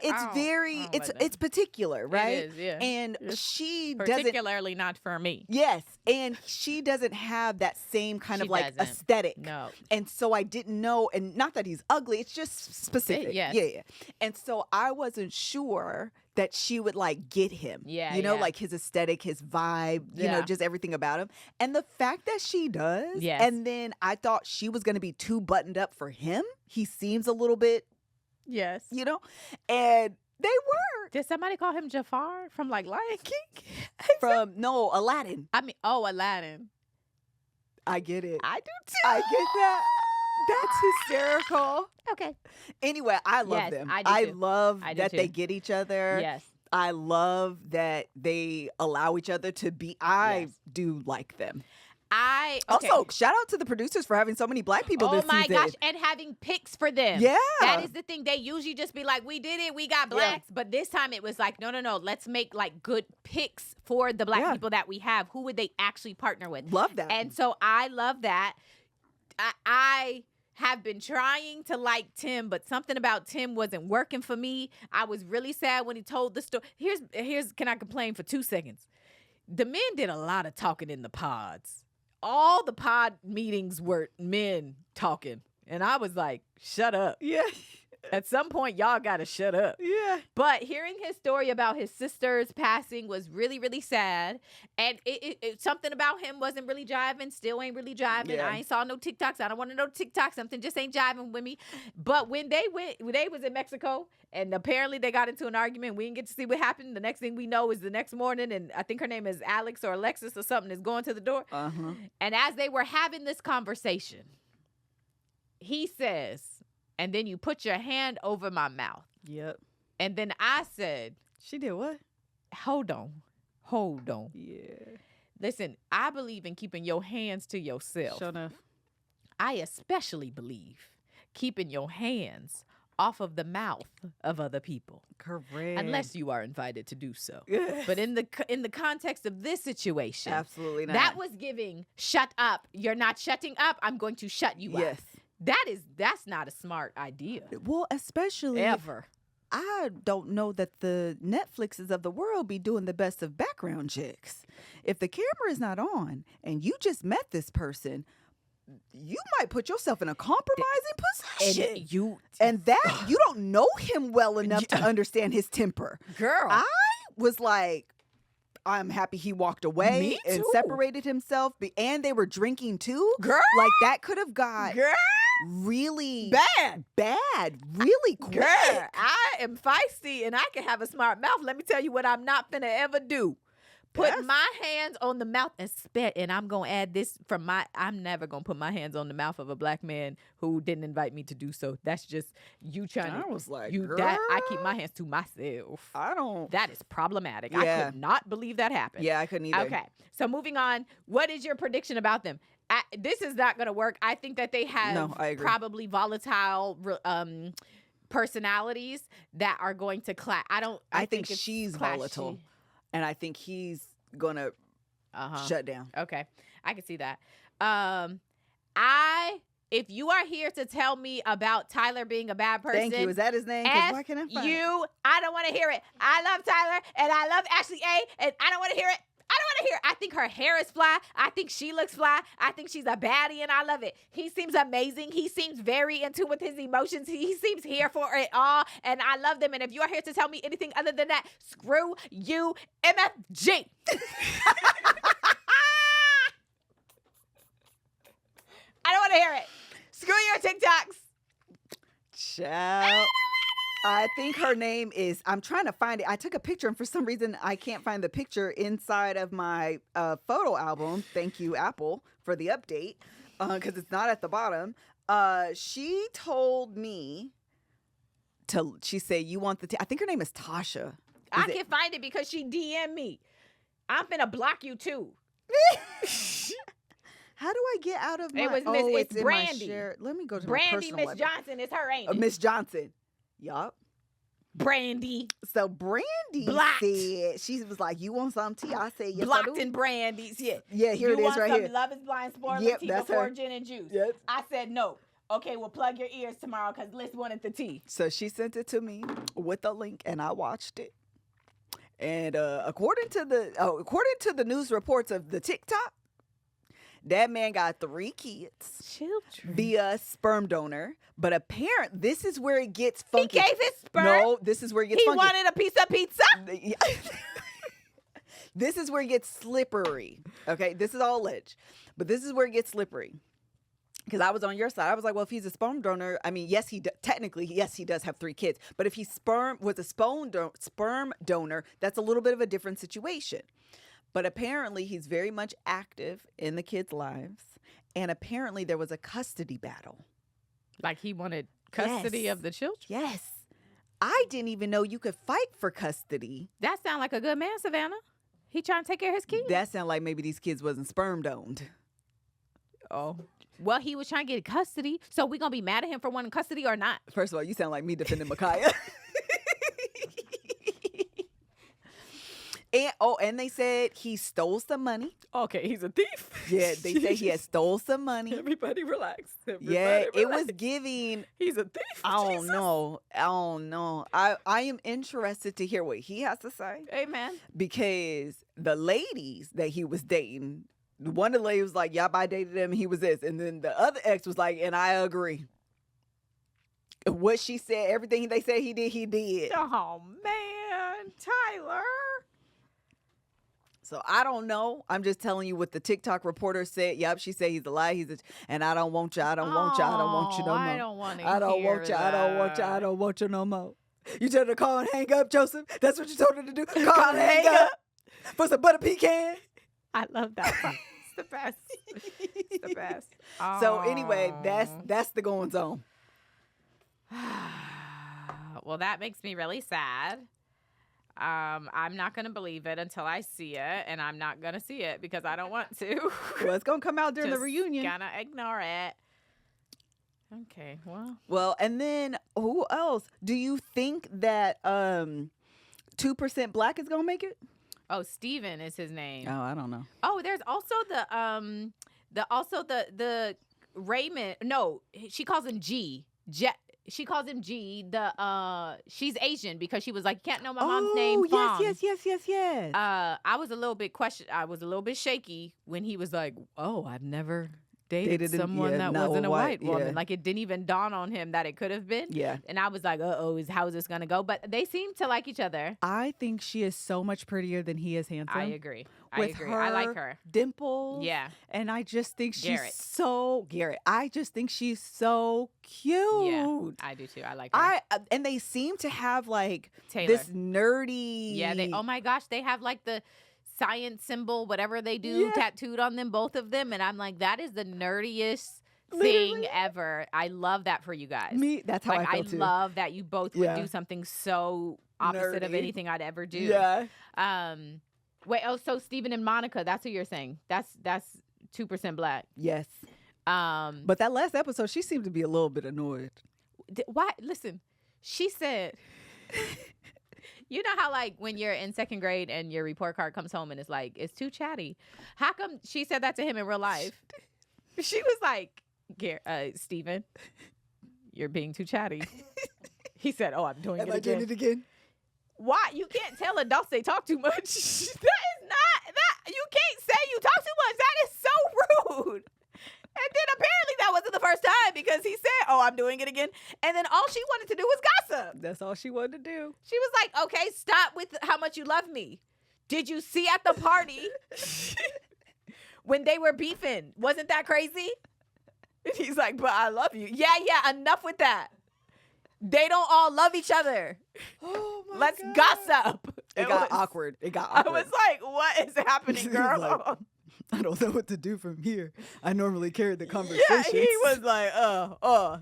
it's particular, right? It is, yeah. And It's she doesn't. particularly not for me. Yes, and she doesn't have that same kind She of like doesn't. aesthetic. No. And so I didn't know, and not that he's ugly, it's just specific. Yes. Yeah. And so I wasn't sure that she would like get him. Yeah, You know, yeah. like his aesthetic, his vibe, you know, Yeah. just everything about him. And the fact that she does. Yes. And then I thought she was going to be too buttoned up for him. He seems a little bit, Yes. you know, and they were Did somebody call him Jafar from like Lion King? no, Aladdin. I mean, Aladdin. I get it. I do too. I get that. That's hysterical. Okay. Anyway, I love Yes, them. I do too. love I do that too. they get each other. Yes. I love that they allow each other to be. I Yes. do like them. Okay. Also, shout out to the producers for having so many black people oh this my season. gosh, and having picks for them. Yeah. That is the thing. They usually just be like, we did it, we got blacks. But this time it was like, no, let's make like good picks for the black people that we have. Who would they actually partner with? Love that. And so I love that. I have been trying to like Tim, but something about Tim wasn't working for me. I was really sad when he told the story. Here's can I complain for 2 seconds? The men did a lot of talking in the pods. All the pod meetings were men talking. And I was like, shut up. Yeah. At some point, y'all got to shut up. Yeah. But hearing his story about his sister's passing was really, really sad. And something about him wasn't really jiving, still ain't really jiving. Yeah. I ain't saw no TikToks. I don't want to know TikTok. Something just ain't jiving with me. But when they was in Mexico, and apparently they got into an argument. We didn't get to see what happened. The next thing we know is the next morning, and I think her name is Alex or Alexis or something, is going to the door. Uh-huh. And as they were having this conversation, he says, and then you put your hand over my mouth. Yep. And then I said, She did what? hold on. Yeah. Listen, I believe in keeping your hands to yourself. Sure enough. I especially believe keeping your hands off of the mouth of other people. Correct. Unless you are invited to do so. Yes. But in the context of this situation, Absolutely not. that was giving shut up. You're not shutting up. I'm going to shut you Yes. up. That's not a smart idea. Well, especially Ever. I don't know that the Netflixes of the world be doing the best of background checks. If the camera is not on and you just met this person, you might put yourself in a compromising position. And that you don't know him well enough to understand his temper. Girl. I was like, I'm happy he walked away Me and too. separated himself. And they were drinking too. Girl. Like that could have got Girl. really Bad. really quick. Girl, I am feisty and I can have a smart mouth. Let me tell you what I'm not finna ever do. Put my hands on the mouth and spit, and I'm gonna add this I'm never gonna put my hands on the mouth of a black man who didn't invite me to do so. That's just you trying to. I was like, I keep my hands to myself. I don't. That is problematic. Yeah. I could not believe that happened. Yeah, I couldn't either. Okay, so moving on. What is your prediction about them? This is not going to work. I think that they have I agree. probably volatile personalities that are going to clash. I think it's she's clashy. volatile, and I think he's gonna shut down. Okay, I can see that. If you are here to tell me about Tyler being a bad person, Thank you. Is that his name? 'Cause why can't I find it? I don't want to hear it. I love Tyler and I love Ashley A. and I don't want to hear it. I think her hair is fly. I think she looks fly. I think she's a baddie and I love it. He seems amazing. He seems very in tune with his emotions. He seems here for it all. And I love them. And if you are here to tell me anything other than that, screw you, MFG. I don't want to hear it. Screw your TikToks. Child. I think her name is, I'm trying to find it. I took a picture and for some reason I can't find the picture inside of my photo album. Thank you, Apple, for the update because it's not at the bottom. She told me she said, you want I think her name is Tasha. I can find it because she DM'd me. I'm finna block you too. How do I get out of my... It was Miss, it's in Brandy. my share. Let me go to my Brandy, personal Miss library. Johnson is her, ain't it? Miss Johnson. Yup. Brandy. So Brandy Blocked. said, she was like, you want some tea? I said, yes, Blocked I do. in Brandy's. Yeah. Yeah, here you it is want right some here. Love is Blind Spoiler Yep, tea that's before her. gin and juice. Yes. I said no. Okay, well, plug your ears tomorrow because Liz wanted the tea. So she sent it to me with a link, and I watched it. And according to the news reports of the TikTok, That man got 3 kids Children. via sperm donor. But this is where it gets funky. He gave his sperm? No, this is where it gets He funky. wanted a piece of pizza? This is where it gets slippery. Okay, this is all alleged. But this is where it gets slippery. Because I was on your side. I was like, well, if he's a sperm donor, I mean, yes, technically, yes, he does have 3 kids. But if he was a sperm donor, that's a little bit of a different situation. But apparently, he's very much active in the kids' lives. And apparently, there was a custody battle. Like he wanted custody of the children? Yes. I didn't even know you could fight for custody. That sounds like a good man, Savannah. He trying to take care of his kids. That sounded like maybe these kids wasn't sperm doned. Oh. Well, he was trying to get custody. So we going to be mad at him for wanting custody or not? First of all, you sound like me defending Micaiah. And they said he stole some money. Okay, he's a thief. Yeah, they say he had stole some money. Everybody relax. It was giving. He's a thief. I don't know. I am interested to hear what he has to say. Amen. Because the ladies that he was dating, one of the ladies was like, "Yup, I dated him. He was this," and then the other ex was like, "And I agree." What she said, everything they said he did, he did. Oh man, Tyler. So I don't know. I'm just telling you what the TikTok reporter said. Yep, she said he's a lie. And I don't want you. I don't want you. I don't want you no more. I don't want to. I don't want you. I don't want you. I don't want you no more. You told her to call and hang up, Joseph. That's what you told her to do. Call and hang up. For some butter pecan. I love that part. It's the best. It's the best. So anyway, that's the goings on. Well, that makes me really sad. I'm not going to believe it until I see it, and I'm not going to see it because I don't want to. Well, it's going to come out during the Just reunion. Gonna ignore it. Okay, Well, and then who else? Do you think that 2% Black is going to make it? Oh, Steven is his name. Oh, I don't know. Oh, there's also the Raymond. No, she calls him G. She calls him G. She's Asian because she was like, you can't know my mom's name. Oh, yes. I was a little bit shaky when he was like, oh, I've never dated someone that wasn't a white woman. Yeah. Like it didn't even dawn on him that it could have been. Yeah. And I was like, how is this gonna go? But they seem to like each other. I think she is so much prettier than he is handsome. I agree. Her I like her dimples. Yeah. And I just think she's Garrett. I just think she's so cute. Yeah, I do too. I like her. And they seem to have like Taylor. this nerdy. Yeah. Oh my gosh, they have like the science symbol, whatever they do, tattooed on them, both of them, and I'm like, that is the nerdiest thing ever. I love that for you guys. That's how I feel too. I love that you both would do something so opposite of anything I'd ever do. Yeah. So Steven and Monica, that's who you're saying. That's 2% Black. Yes. But that last episode, she seemed to be a little bit annoyed. Why? Listen, she said. You know how like when you're in second grade and your report card comes home and it's like, it's too chatty. How come she said that to him in real life? She was like, Steven, you're being too chatty. He said, oh, I'm doing it again. Doing it again? Why? You can't tell adults they talk too much. That is not, you can't say you talk too much. That is so rude. And then apparently that wasn't the first time because he said, oh, I'm doing it again. And then all she wanted to do was gossip. That's all she wanted to do. She was like, okay, stop with how much you love me. Did you see at the party when they were beefing? Wasn't that crazy? And he's like, but I love you. Yeah, enough with that. They don't all love each other. Oh my Let's God. gossip. It got awkward. I was like, what is happening, girl? Like, I don't know what to do from here. I normally carry the conversation. Yeah, he was like,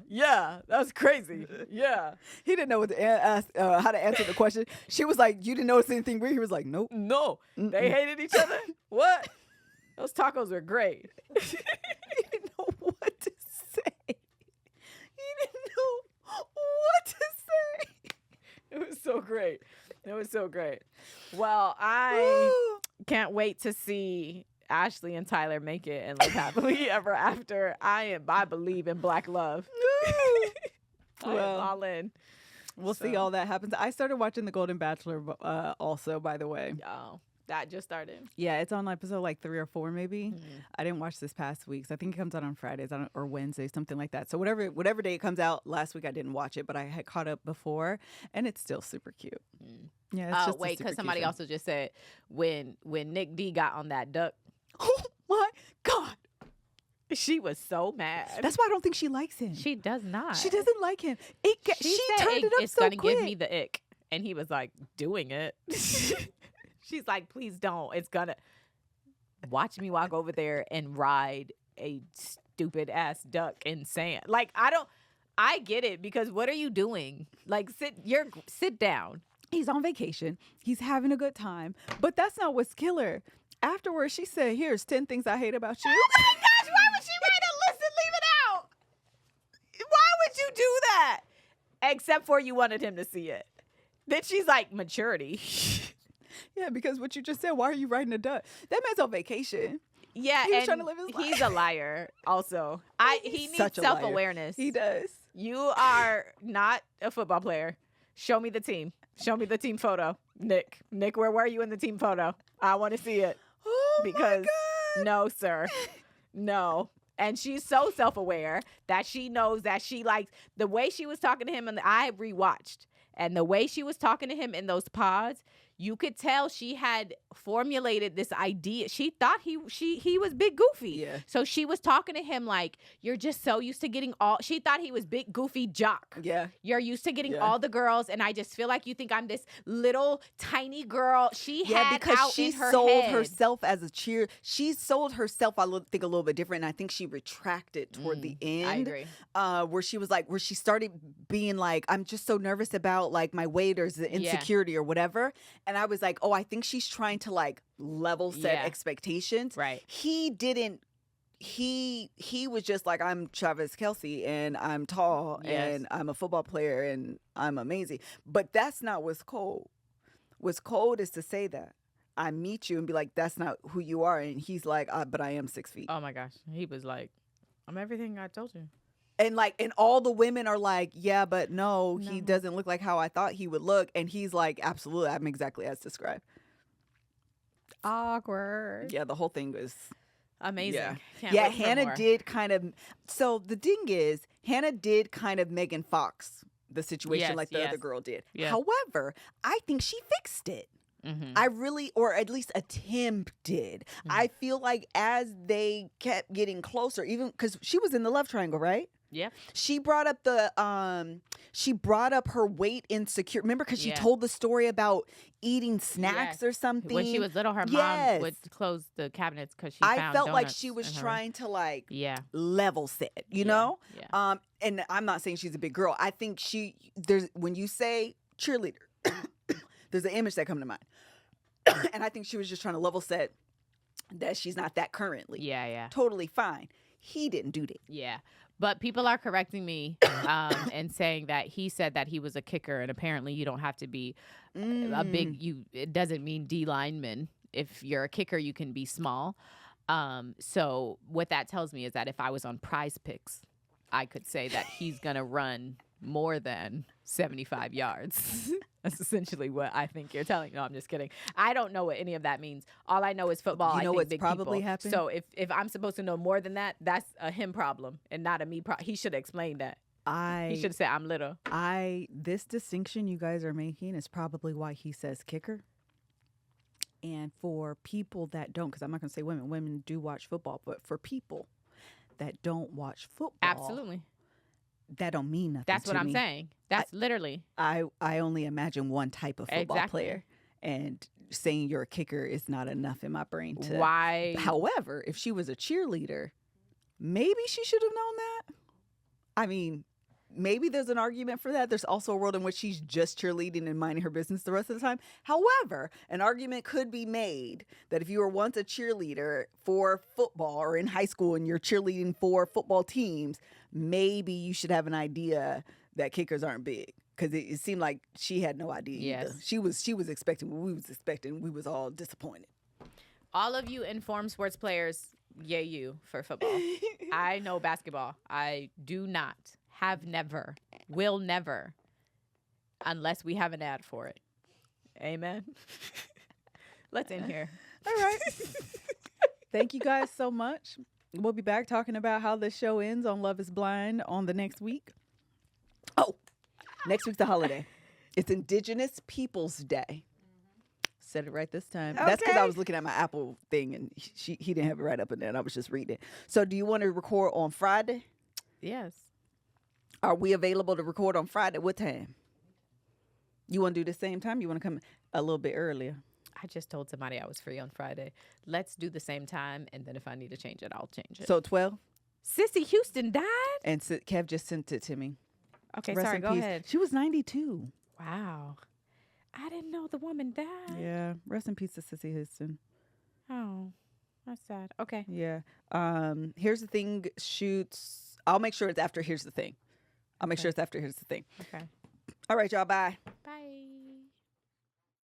yeah, that's crazy. Yeah. He didn't know what to ask, how to answer the question. She was like, you didn't notice anything weird? He was like, nope. No. They hated each other? What? Those tacos were great. He didn't know what to say. He didn't know what to say. It was so great. Well, I can't wait to see Ashley and Tyler make it and live happily ever after. I believe in Black love. I am all in. We'll see all that happens. I started watching The Golden Bachelor also, by the way. Oh, That just started. Yeah, it's on episode like 3 or 4 maybe. Mm. I didn't watch this past week. So I think it comes out on Fridays or Wednesdays, something like that. So whatever day it comes out. Last week I didn't watch it, but I had caught up before, and it's still super cute. Yeah, it's just wait, because somebody also just said when Nick D got on that duck, oh my God. she was so mad. That's why I don't think she likes him. She does not. She doesn't like him. She said turned it up it's so gonna quick. give me the ick, and he was like, doing it. She's like, please don't. It's gonna watch me walk over there and ride a stupid ass duck in sand. Like, I get it, because what are you doing? Like, sit down. He's on vacation. He's having a good time. But that's not what's killer. Afterwards, she said, here's 10 things I hate about you. Oh my gosh, why would she write a list and leave it out? Why would you do that? Except for you wanted him to see it. Then she's like, maturity. Yeah, because what you just said, why are you writing a duck? That man's on vacation. Yeah, He was and trying to live his life. he's a liar also. He needs such a liar. self-awareness. He does. You are not a football player. Show me the team. Show me the team photo. Nick, where were you in the team photo? I want to see it. Oh, Because my God. no, sir. No. And she's so self-aware that she knows that she likes the way she was talking to him. And I rewatched. And the way she was talking to him in those pods, you could tell she had formulated this idea. She thought he was big goofy. Yeah. So she was talking to him like, you're just so used to getting all. She thought he was big goofy jock. Yeah. You're used to getting Yeah. all the girls, and I just feel like you think I'm this little tiny girl. She had because out she in her sold head. herself as a cheer. She sold herself, I think, a little bit different. And I think she retracted toward the end. I agree. Where she started being like, I'm just so nervous about like my weight or the insecurity or whatever. And I was like, oh, I think she's trying to like level set expectations. Right. He didn't. He was just like, I'm Travis Kelce and I'm tall and I'm a football player and I'm amazing. But that's not what's cold. What's cold is to say that. I meet you and be like, that's not who you are. And he's like, but I am 6 feet. Oh my gosh. He was like, I'm everything I told you. And all the women are like, yeah, but no, he doesn't look like how I thought he would look. And he's like, absolutely, I'm exactly as described. Awkward. Yeah, the whole thing was amazing. Yeah, Can't wait for Hannah more. did kind of. So the thing is, Hannah did kind of Megan Fox the situation Yes, like the yes. other girl did. Yeah. However, I think she fixed it. Mhm. I really, or at least attempted. I feel like as they kept getting closer, even because she was in the love triangle, right? Yeah. She brought up her weight insecure. Remember, because she Yeah. told the story about eating snacks Yes. or something. When she was little, her mom Yes. would close the cabinets because she I found felt like donuts she was in her- trying to like Yeah. level set, you Yeah. know? Yeah. And I'm not saying she's a big girl. I think there's when you say cheerleader, there's an image that comes to mind. And I think she was just trying to level set that she's not that currently. Yeah. Yeah. Totally fine. He didn't do that. Yeah. But people are correcting me and saying that he said that he was a kicker, and apparently you don't have to be a big. It doesn't mean D lineman. If you're a kicker, you can be small. So what that tells me is that if I was on Prize Picks, I could say that he's gonna run more than 75 yards. That's essentially what I think you're telling. No, I'm just kidding. I don't know what any of that means. All I know is football. You know I think what's big probably people. happened? So if I'm supposed to know more than that, that's a him problem and not a me problem. He should have explained that. He should have said, I'm little. This distinction you guys are making is probably why he says kicker. And for people that don't, because I'm not going to say women do watch football, but for people that don't watch football, Absolutely. that don't mean nothing. That's to what I'm me. saying. That's literally. I only imagine one type of football Exactly. player, and saying you're a kicker is not enough in my brain to. Why? However, if she was a cheerleader, maybe she should have known that. I mean, maybe there's an argument for that. There's also a world in which she's just cheerleading and minding her business the rest of the time. However, an argument could be made that if you were once a cheerleader for football or in high school and you're cheerleading for football teams, maybe you should have an idea that kickers aren't big. Because it seemed like she had no idea either. Yes. She was expecting what we was expecting. We was all disappointed. All of you informed sports players, yay you for football. I know basketball. I do not, have never, will never, unless we have an ad for it. Amen. Let's end here. All right. Thank you guys so much. We'll be back talking about how the show ends on Love is Blind on the next week. Oh, next week's a holiday. It's Indigenous Peoples Day. Said it right this time. Okay. That's because I was looking at my Apple thing and he didn't have it right up in there and I was just reading it. So do you want to record on Friday? Yes. Are we available to record on Friday? What time? You want to do the same time? You want to come a little bit earlier? I just told somebody I was free on Friday. Let's do the same time, and then if I need to change it, I'll change it. So 12? Sissy Houston died? And Kev just sent it to me. Okay, Rest sorry, in go peace. ahead. She was 92. Wow. I didn't know the woman died. Yeah. Rest in peace to Sissy Houston. Oh, that's sad. Okay. Yeah. Here's the Thing shoots. I'll make sure it's after Here's the Thing. I'll make sure it's after Here's the Thing. Okay. All right, y'all. Bye.